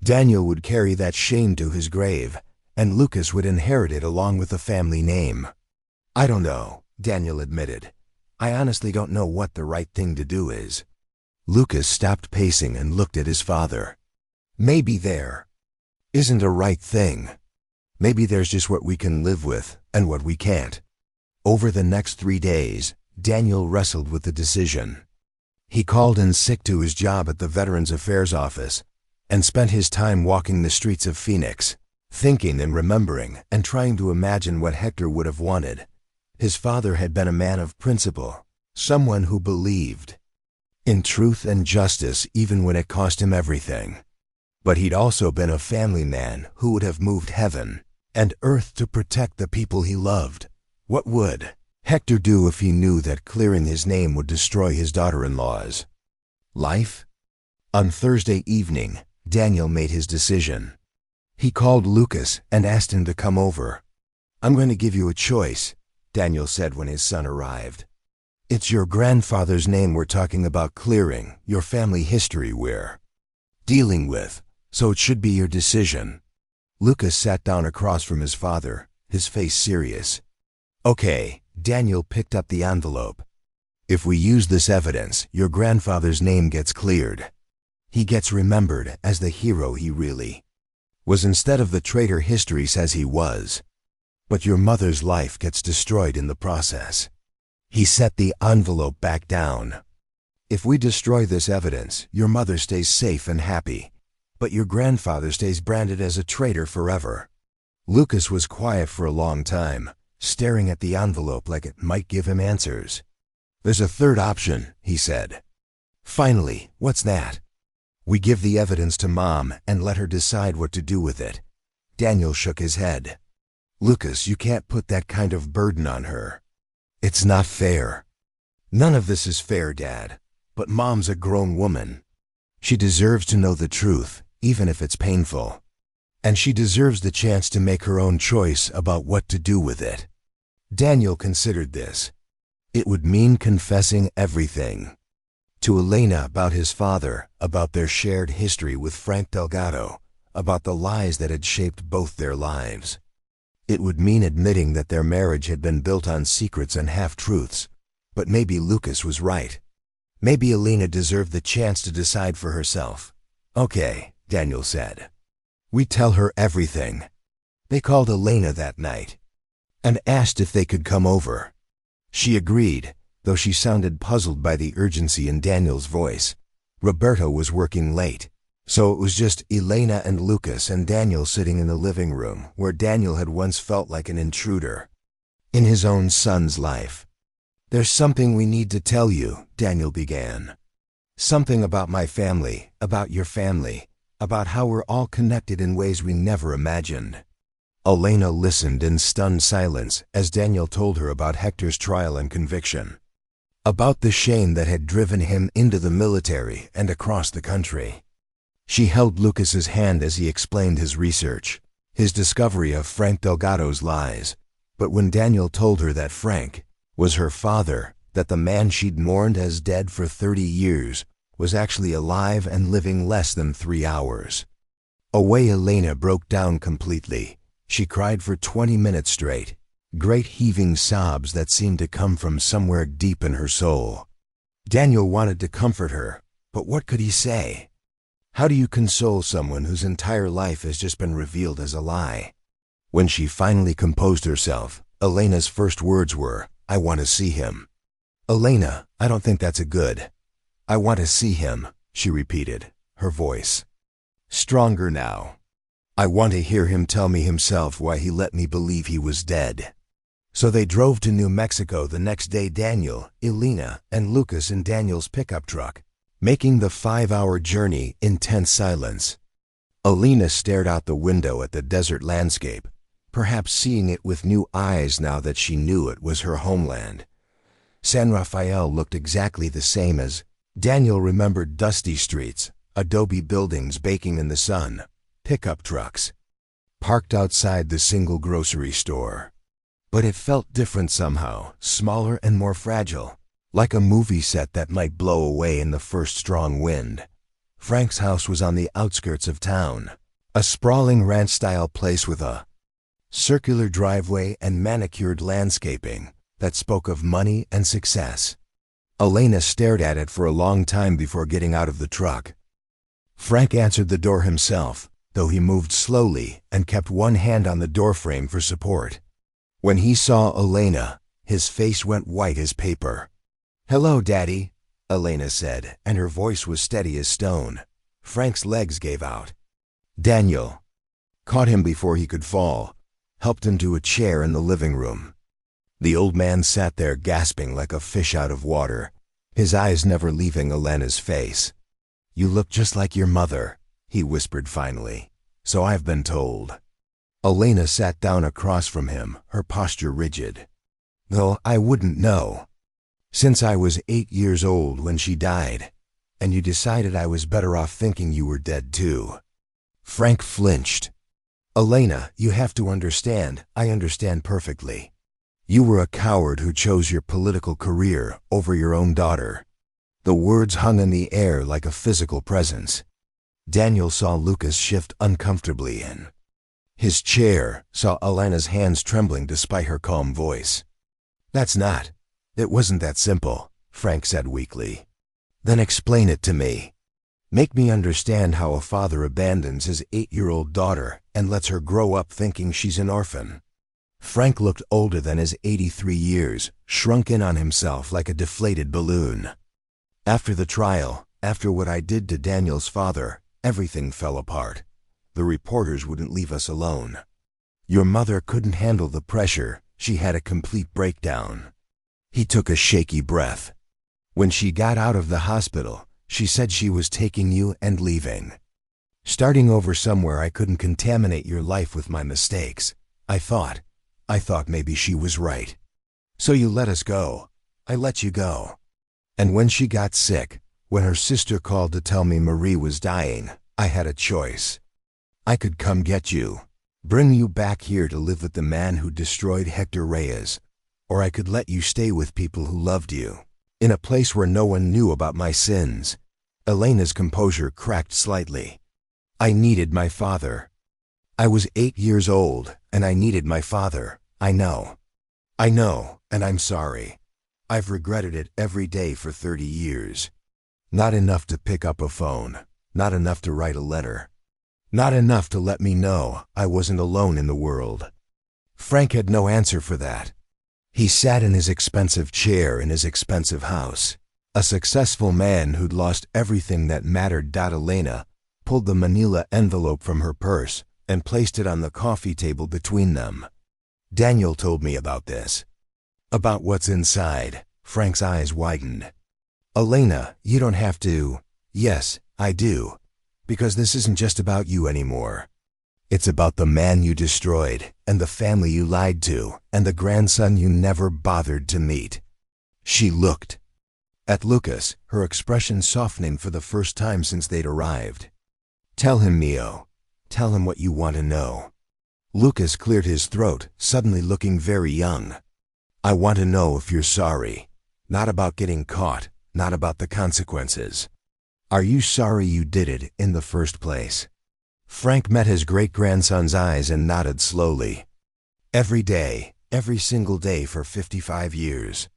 Daniel would carry that shame to his grave, and Lucas would inherit it along with the family name. I don't know, Daniel admitted. I honestly don't know what the right thing to do is. Lucas stopped pacing and looked at his father. Maybe there isn't a right thing. Maybe there's just what we can live with and what we can't. Over the next 3 days, Daniel wrestled with the decision. He called in sick to his job at the Veterans Affairs office and spent his time walking the streets of Phoenix, thinking and remembering and trying to imagine what Hector would have wanted. His father had been a man of principle, someone who believed in truth and justice even when it cost him everything. But he'd also been a family man who would have moved heaven and earth to protect the people he loved. What would Hector do if he knew that clearing his name would destroy his daughter-in-law's life? On Thursday evening, Daniel made his decision. He called Lucas and asked him to come over. I'm going to give you a choice, Daniel said when his son arrived. It's your grandfather's name we're talking about clearing, your family history we're dealing with, so it should be your decision. Lucas sat down across from his father, his face serious. Okay, Daniel picked up the envelope. If we use this evidence, your grandfather's name gets cleared. He gets remembered as the hero he really was instead of the traitor history says he was. But your mother's life gets destroyed in the process. He set the envelope back down. If we destroy this evidence, your mother stays safe and happy, but your grandfather stays branded as a traitor forever. Lucas was quiet for a long time, staring at the envelope like it might give him answers. There's a third option, he said. Finally, what's that? We give the evidence to Mom and let her decide what to do with it. Daniel shook his head. Lucas, you can't put that kind of burden on her. It's not fair. None of this is fair, Dad. But Mom's a grown woman. She deserves to know the truth, even if it's painful. And she deserves the chance to make her own choice about what to do with it. Daniel considered this. It would mean confessing everything. To Elena about his father, about their shared history with Frank Delgado, about the lies that had shaped both their lives. It would mean admitting that their marriage had been built on secrets and half-truths. But maybe Lucas was right. Maybe Elena deserved the chance to decide for herself. Okay, Daniel said. We tell her everything. They called Elena that night and asked if they could come over. She agreed, though she sounded puzzled by the urgency in Daniel's voice. Roberto was working late, so it was just Elena and Lucas and Daniel sitting in the living room where Daniel had once felt like an intruder in his own son's life. There's something we need to tell you, Daniel began. Something about my family, about your family, about how we're all connected in ways we never imagined. Elena listened in stunned silence as Daniel told her about Hector's trial and conviction, about the shame that had driven him into the military and across the country. She held Lucas's hand as he explained his research, his discovery of Frank Delgado's lies. But when Daniel told her that Frank was her father, that the man she'd mourned as dead for 30 years was actually alive and living less than 3 hours. Away Elena broke down completely. She cried for 20 minutes straight, great heaving sobs that seemed to come from somewhere deep in her soul. Daniel wanted to comfort her, but what could he say? How do you console someone whose entire life has just been revealed as a lie? When she finally composed herself, Elena's first words were, I want to see him. Elena, I don't think that's a good. I want to see him, she repeated, her voice stronger now. I want to hear him tell me himself why he let me believe he was dead. So they drove to New Mexico the next day, Daniel, Elena, and Lucas in Daniel's pickup truck, making the 5-hour journey in tense silence. Elena stared out the window at the desert landscape, perhaps seeing it with new eyes now that she knew it was her homeland. San Rafael looked exactly the same as Daniel remembered: dusty streets, adobe buildings baking in the sun, pickup trucks parked outside the single grocery store. But it felt different somehow, smaller and more fragile, like a movie set that might blow away in the first strong wind. Frank's house was on the outskirts of town, a sprawling ranch-style place with a circular driveway and manicured landscaping that spoke of money and success. Elena stared at it for a long time before getting out of the truck. Frank answered the door himself, though he moved slowly and kept one hand on the doorframe for support. When he saw Elena, his face went white as paper. "Hello, Daddy," Elena said, and her voice was steady as stone. Frank's legs gave out. Daniel caught him before he could fall, helped him to a chair in the living room. The old man sat there gasping like a fish out of water, his eyes never leaving Elena's face. "You look just like your mother," he whispered finally. "So I've been told." Elena sat down across from him, her posture rigid. "Though I wouldn't know. Since I was 8 years old when she died, and you decided I was better off thinking you were dead too." Frank flinched. "Elena, you have to understand. I understand perfectly. You were a coward who chose your political career over your own daughter." The words hung in the air like a physical presence. Daniel saw Lucas shift uncomfortably in his chair, saw Elena's hands trembling despite her calm voice. It wasn't that simple," Frank said weakly. "Then explain it to me. Make me understand how a father abandons his 8-year-old daughter and lets her grow up thinking she's an orphan." Frank looked older than his 83 years, shrunk in on himself like a deflated balloon. "After the trial, after what I did to Daniel's father, everything fell apart. The reporters wouldn't leave us alone. Your mother couldn't handle the pressure. She had a complete breakdown." He took a shaky breath. "When she got out of the hospital, she said she was taking you and leaving. Starting over somewhere I couldn't contaminate your life with my mistakes. I thought maybe she was right. So you let us go. I let you go. And when she got sick, when her sister called to tell me Marie was dying, I had a choice. I could come get you, bring you back here to live with the man who destroyed Hector Reyes, or I could let you stay with people who loved you, in a place where no one knew about my sins." Elena's composure cracked slightly. "I needed my father. I was 8 years old, and I needed my father. I know, and I'm sorry. I've regretted it every day for 30 years. Not enough to pick up a phone, not enough to write a letter, not enough to let me know I wasn't alone in the world." Frank had no answer for that. He sat in his expensive chair in his expensive house. A successful man who'd lost everything that mattered. Elena pulled the manila envelope from her purse and placed it on the coffee table between them. "Daniel told me about this." "About what's inside?" Frank's eyes widened. "Elena, you don't have to." "Yes, I do. Because this isn't just about you anymore. It's about the man you destroyed, and the family you lied to, and the grandson you never bothered to meet." She looked at Lucas, her expression softening for the first time since they'd arrived. "Tell him, Mio. Tell him what you want to know." Lucas cleared his throat, suddenly looking very young. "I want to know if you're sorry. Not about getting caught, not about the consequences. Are you sorry you did it in the first place?" Frank met his great-grandson's eyes and nodded slowly. "Every day, every single day for 55 years.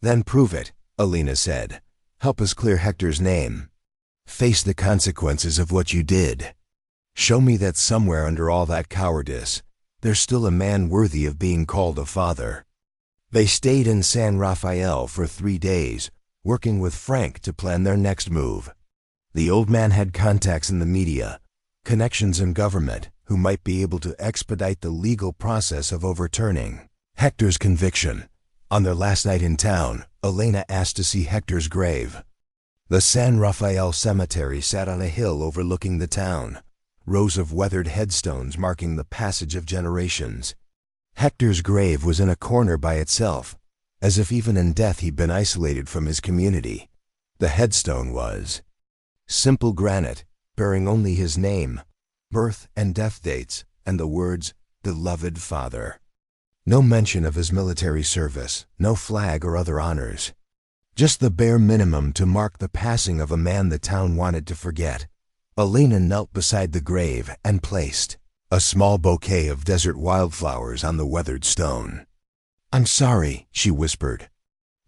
"Then prove it," Elena said. "Help us clear Hector's name. Face the consequences of what you did. Show me that somewhere under all that cowardice, there's still a man worthy of being called a father." They stayed in San Rafael for 3 days, working with Frank to plan their next move. The old man had contacts in the media, connections in government, who might be able to expedite the legal process of overturning Hector's conviction. On their last night in town, Elena asked to see Hector's grave. The San Rafael cemetery sat on a hill overlooking the town, rows of weathered headstones marking the passage of generations. Hector's grave was in a corner by itself, as if even in death he'd been isolated from his community. The headstone was simple granite, bearing only his name, birth and death dates, and the words, "Beloved Father." No mention of his military service, no flag or other honors. Just the bare minimum to mark the passing of a man the town wanted to forget. Elena knelt beside the grave and placed a small bouquet of desert wildflowers on the weathered stone. "I'm sorry," she whispered.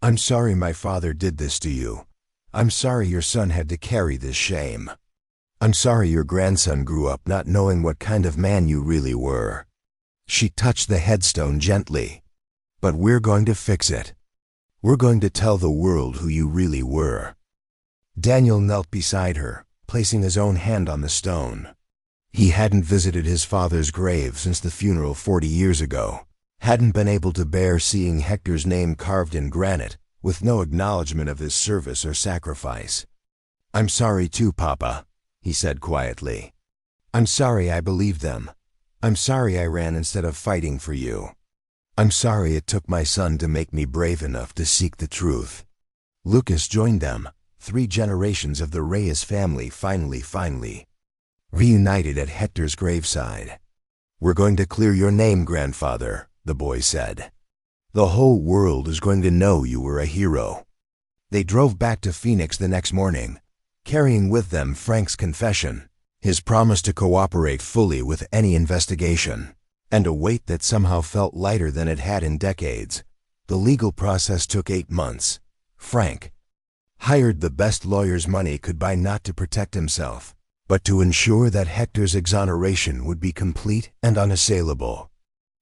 "I'm sorry my father did this to you. I'm sorry your son had to carry this shame. I'm sorry your grandson grew up not knowing what kind of man you really were." She touched the headstone gently. "But we're going to fix it. We're going to tell the world who you really were." Daniel knelt beside her, placing his own hand on the stone. He hadn't visited his father's grave since the funeral 40 years ago, hadn't been able to bear seeing Hector's name carved in granite, with no acknowledgement of his service or sacrifice. "I'm sorry too, Papa," he said quietly. "I'm sorry I believed them. I'm sorry I ran instead of fighting for you. I'm sorry it took my son to make me brave enough to seek the truth." Lucas joined them, 3 generations of the Reyes family finally reunited at Hector's graveside. "We're going to clear your name, grandfather," the boy said. "The whole world is going to know you were a hero." They drove back to Phoenix the next morning, carrying with them Frank's confession, his promise to cooperate fully with any investigation, and a weight that somehow felt lighter than it had in decades. The legal process took 8 months. Frank hired the best lawyers money could buy, not to protect himself, but to ensure that Hector's exoneration would be complete and unassailable.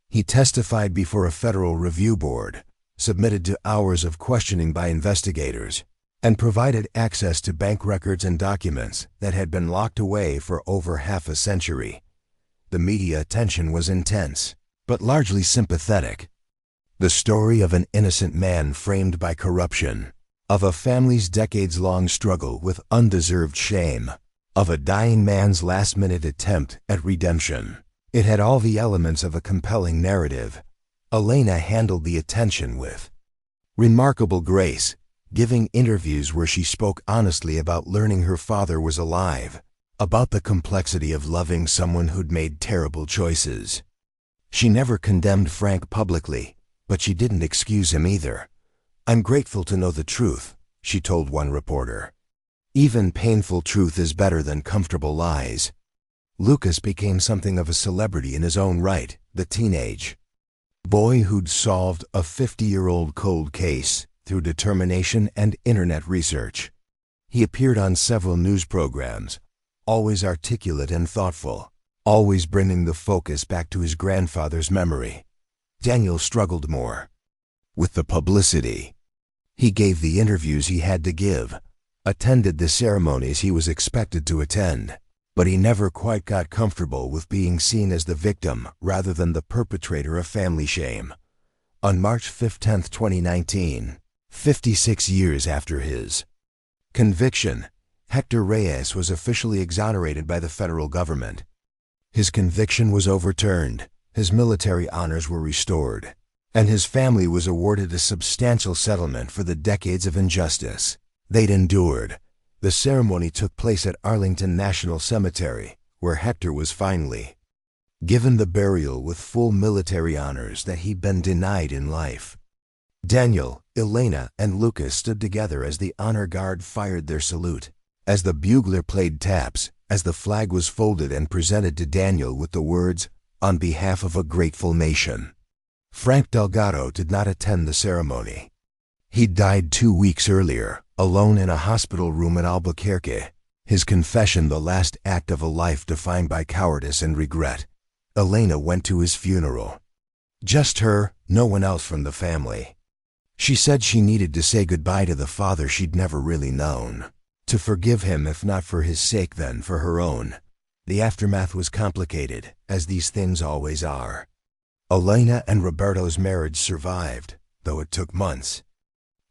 He testified before a federal review board, submitted to hours of questioning by investigators, and provided access to bank records and documents that had been locked away for over half a century. The media attention was intense, but largely sympathetic. The story of an innocent man framed by corruption, of a family's decades-long struggle with undeserved shame, of a dying man's last-minute attempt at redemption. It had all the elements of a compelling narrative. Elena handled the attention with remarkable grace, giving interviews where she spoke honestly about learning her father was alive, about the complexity of loving someone who'd made terrible choices. She never condemned Frank publicly, but she didn't excuse him either. "I'm grateful to know the truth," she told one reporter. "Even painful truth is better than comfortable lies." Lucas became something of a celebrity in his own right, the teenage boy who'd solved a 50-year-old cold case through determination and internet research. He appeared on several news programs, always articulate and thoughtful, always bringing the focus back to his grandfather's memory. Daniel struggled more with the publicity. He gave the interviews he had to give, attended the ceremonies he was expected to attend, but he never quite got comfortable with being seen as the victim rather than the perpetrator of family shame. On March 15, 2019, 56 years after his conviction, Hector Reyes was officially exonerated by the federal government. His conviction was overturned, his military honors were restored, and his family was awarded a substantial settlement for the decades of injustice they'd endured. The ceremony took place at Arlington National Cemetery, where Hector was finally given the burial with full military honors that he'd been denied in life. Daniel, Elena, and Lucas stood together as the honor guard fired their salute, as the bugler played taps, as the flag was folded and presented to Daniel with the words, "On behalf of a grateful nation." Frank Delgado did not attend the ceremony. He died 2 weeks earlier, alone in a hospital room in Albuquerque, his confession the last act of a life defined by cowardice and regret. Elena went to his funeral. Just her, no one else from the family. She said she needed to say goodbye to the father she'd never really known, to forgive him if not for his sake then for her own. The aftermath was complicated, as these things always are. Elena and Roberto's marriage survived, though it took months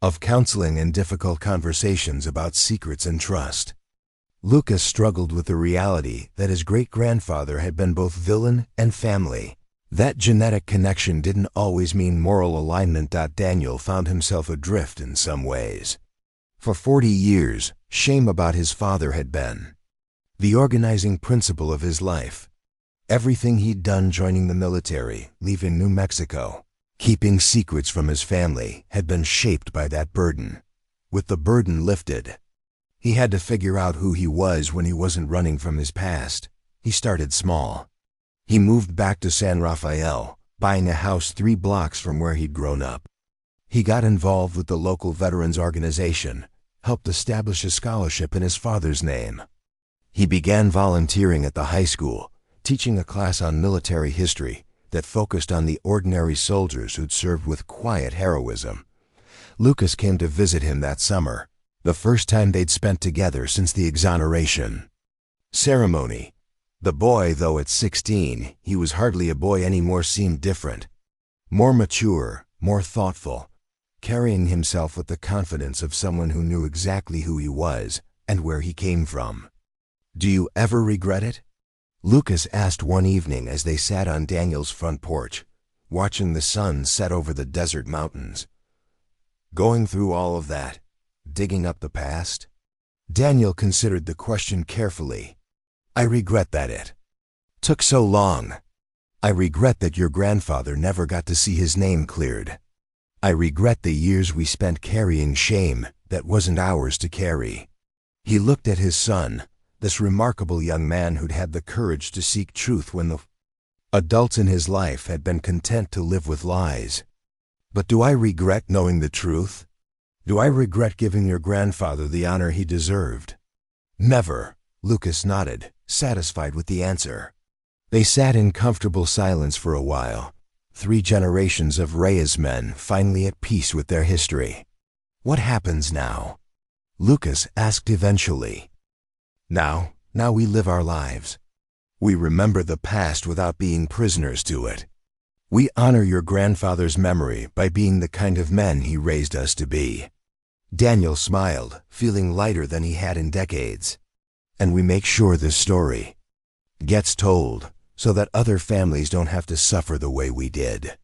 of counseling and difficult conversations about secrets and trust. Lucas struggled with the reality that his great-grandfather had been both villain and family. That genetic connection didn't always mean moral alignment. Daniel found himself adrift in some ways. For 40 years, shame about his father had been the organizing principle of his life. Everything he'd done joining the military, leaving New Mexico, keeping secrets from his family, had been shaped by that burden. With the burden lifted, he had to figure out who he was when he wasn't running from his past. He started small. He moved back to San Rafael, buying a house 3 blocks from where he'd grown up. He got involved with the local veterans organization, helped establish a scholarship in his father's name. He began volunteering at the high school, teaching a class on military history that focused on the ordinary soldiers who'd served with quiet heroism. Lucas came to visit him that summer, the first time they'd spent together since the exoneration ceremony. The boy, though at 16, he was hardly a boy anymore, seemed different. More mature, more thoughtful, carrying himself with the confidence of someone who knew exactly who he was and where he came from. "Do you ever regret it?" Lucas asked one evening as they sat on Daniel's front porch, watching the sun set over the desert mountains. "Going through all of that, digging up the past?" Daniel considered the question carefully. "I regret that it took so long. I regret that your grandfather never got to see his name cleared. I regret the years we spent carrying shame that wasn't ours to carry." He looked at his son, this remarkable young man who'd had the courage to seek truth when the adults in his life had been content to live with lies. "But do I regret knowing the truth? Do I regret giving your grandfather the honor he deserved?" "Never," Lucas nodded, satisfied with the answer. They sat in comfortable silence for a while, 3 generations of Reyes men finally at peace with their history. "What happens now?" Lucas asked eventually. Now we live our lives. We remember the past without being prisoners to it. We honor your grandfather's memory by being the kind of men he raised us to be." Daniel smiled, feeling lighter than he had in decades. "And we make sure this story gets told so that other families don't have to suffer the way we did."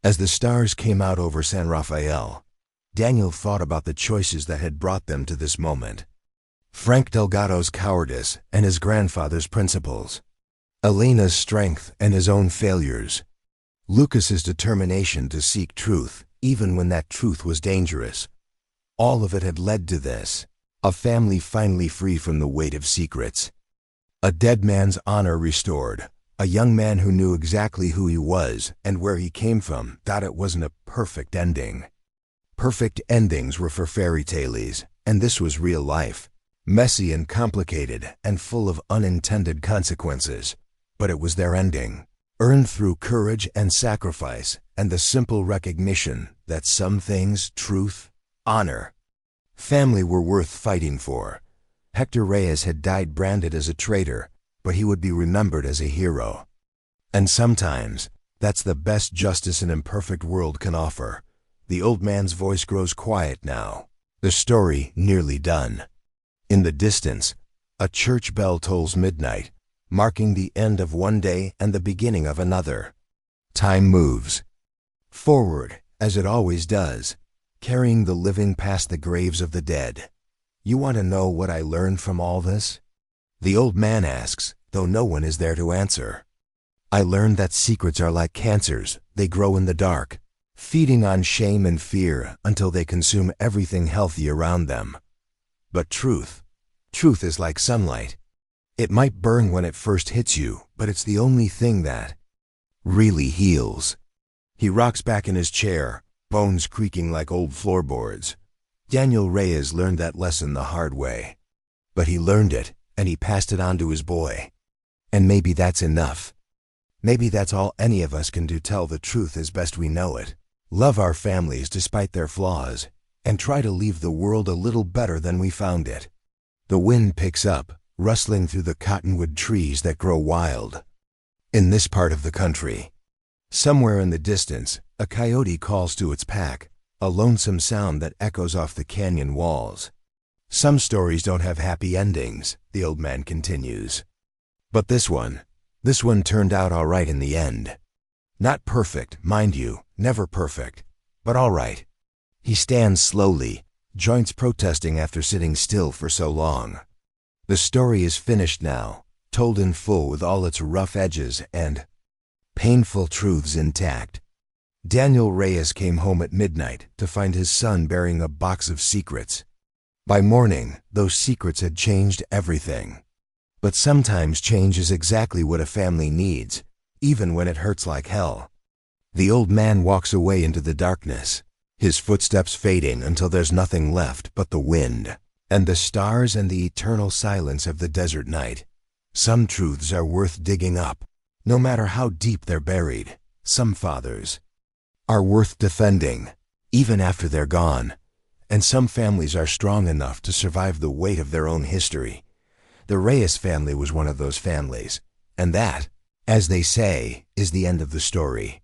As the stars came out over San Rafael, Daniel thought about the choices that had brought them to this moment. Frank Delgado's cowardice and his grandfather's principles. Elena's strength and his own failures. Lucas's determination to seek truth, even when that truth was dangerous. All of it had led to this, a family finally free from the weight of secrets. A dead man's honor restored, a young man who knew exactly who he was and where he came from thought it wasn't a perfect ending. Perfect endings were for fairy tales, and this was real life. Messy and complicated and full of unintended consequences. But it was their ending, earned through courage and sacrifice and the simple recognition that some things, truth, honor, family were worth fighting for. Hector Reyes had died branded as a traitor, but he would be remembered as a hero. And sometimes, that's the best justice an imperfect world can offer. The old man's voice grows quiet now, the story nearly done. In the distance, a church bell tolls midnight, marking the end of one day and the beginning of another. Time moves forward, as it always does, carrying the living past the graves of the dead. "You want to know what I learned from all this?" the old man asks, though no one is there to answer. "I learned that secrets are like cancers, they grow in the dark, feeding on shame and fear until they consume everything healthy around them. But truth is like sunlight. It might burn when it first hits you, but it's the only thing that really heals." He rocks back in his chair, bones creaking like old floorboards. Daniel Reyes learned that lesson the hard way. But he learned it, and he passed it on to his boy. And maybe that's enough. Maybe that's all any of us can do, tell the truth as best we know it. Love our families despite their flaws, and try to leave the world a little better than we found it. The wind picks up, rustling through the cottonwood trees that grow wild in this part of the country. Somewhere in the distance, a coyote calls to its pack, a lonesome sound that echoes off the canyon walls. "Some stories don't have happy endings," the old man continues. "But this one turned out all right in the end. Not perfect, mind you, never perfect, but all right." He stands slowly, joints protesting after sitting still for so long. The story is finished now, told in full with all its rough edges and painful truths intact. Daniel Reyes came home at midnight to find his son bearing a box of secrets. By morning, those secrets had changed everything. But sometimes change is exactly what a family needs, even when it hurts like hell. The old man walks away into the darkness, his footsteps fading until there's nothing left but the wind and the stars and the eternal silence of the desert night. Some truths are worth digging up, no matter how deep they're buried. Some fathers are worth defending, even after they're gone. And some families are strong enough to survive the weight of their own history. The Reyes family was one of those families. And that, as they say, is the end of the story.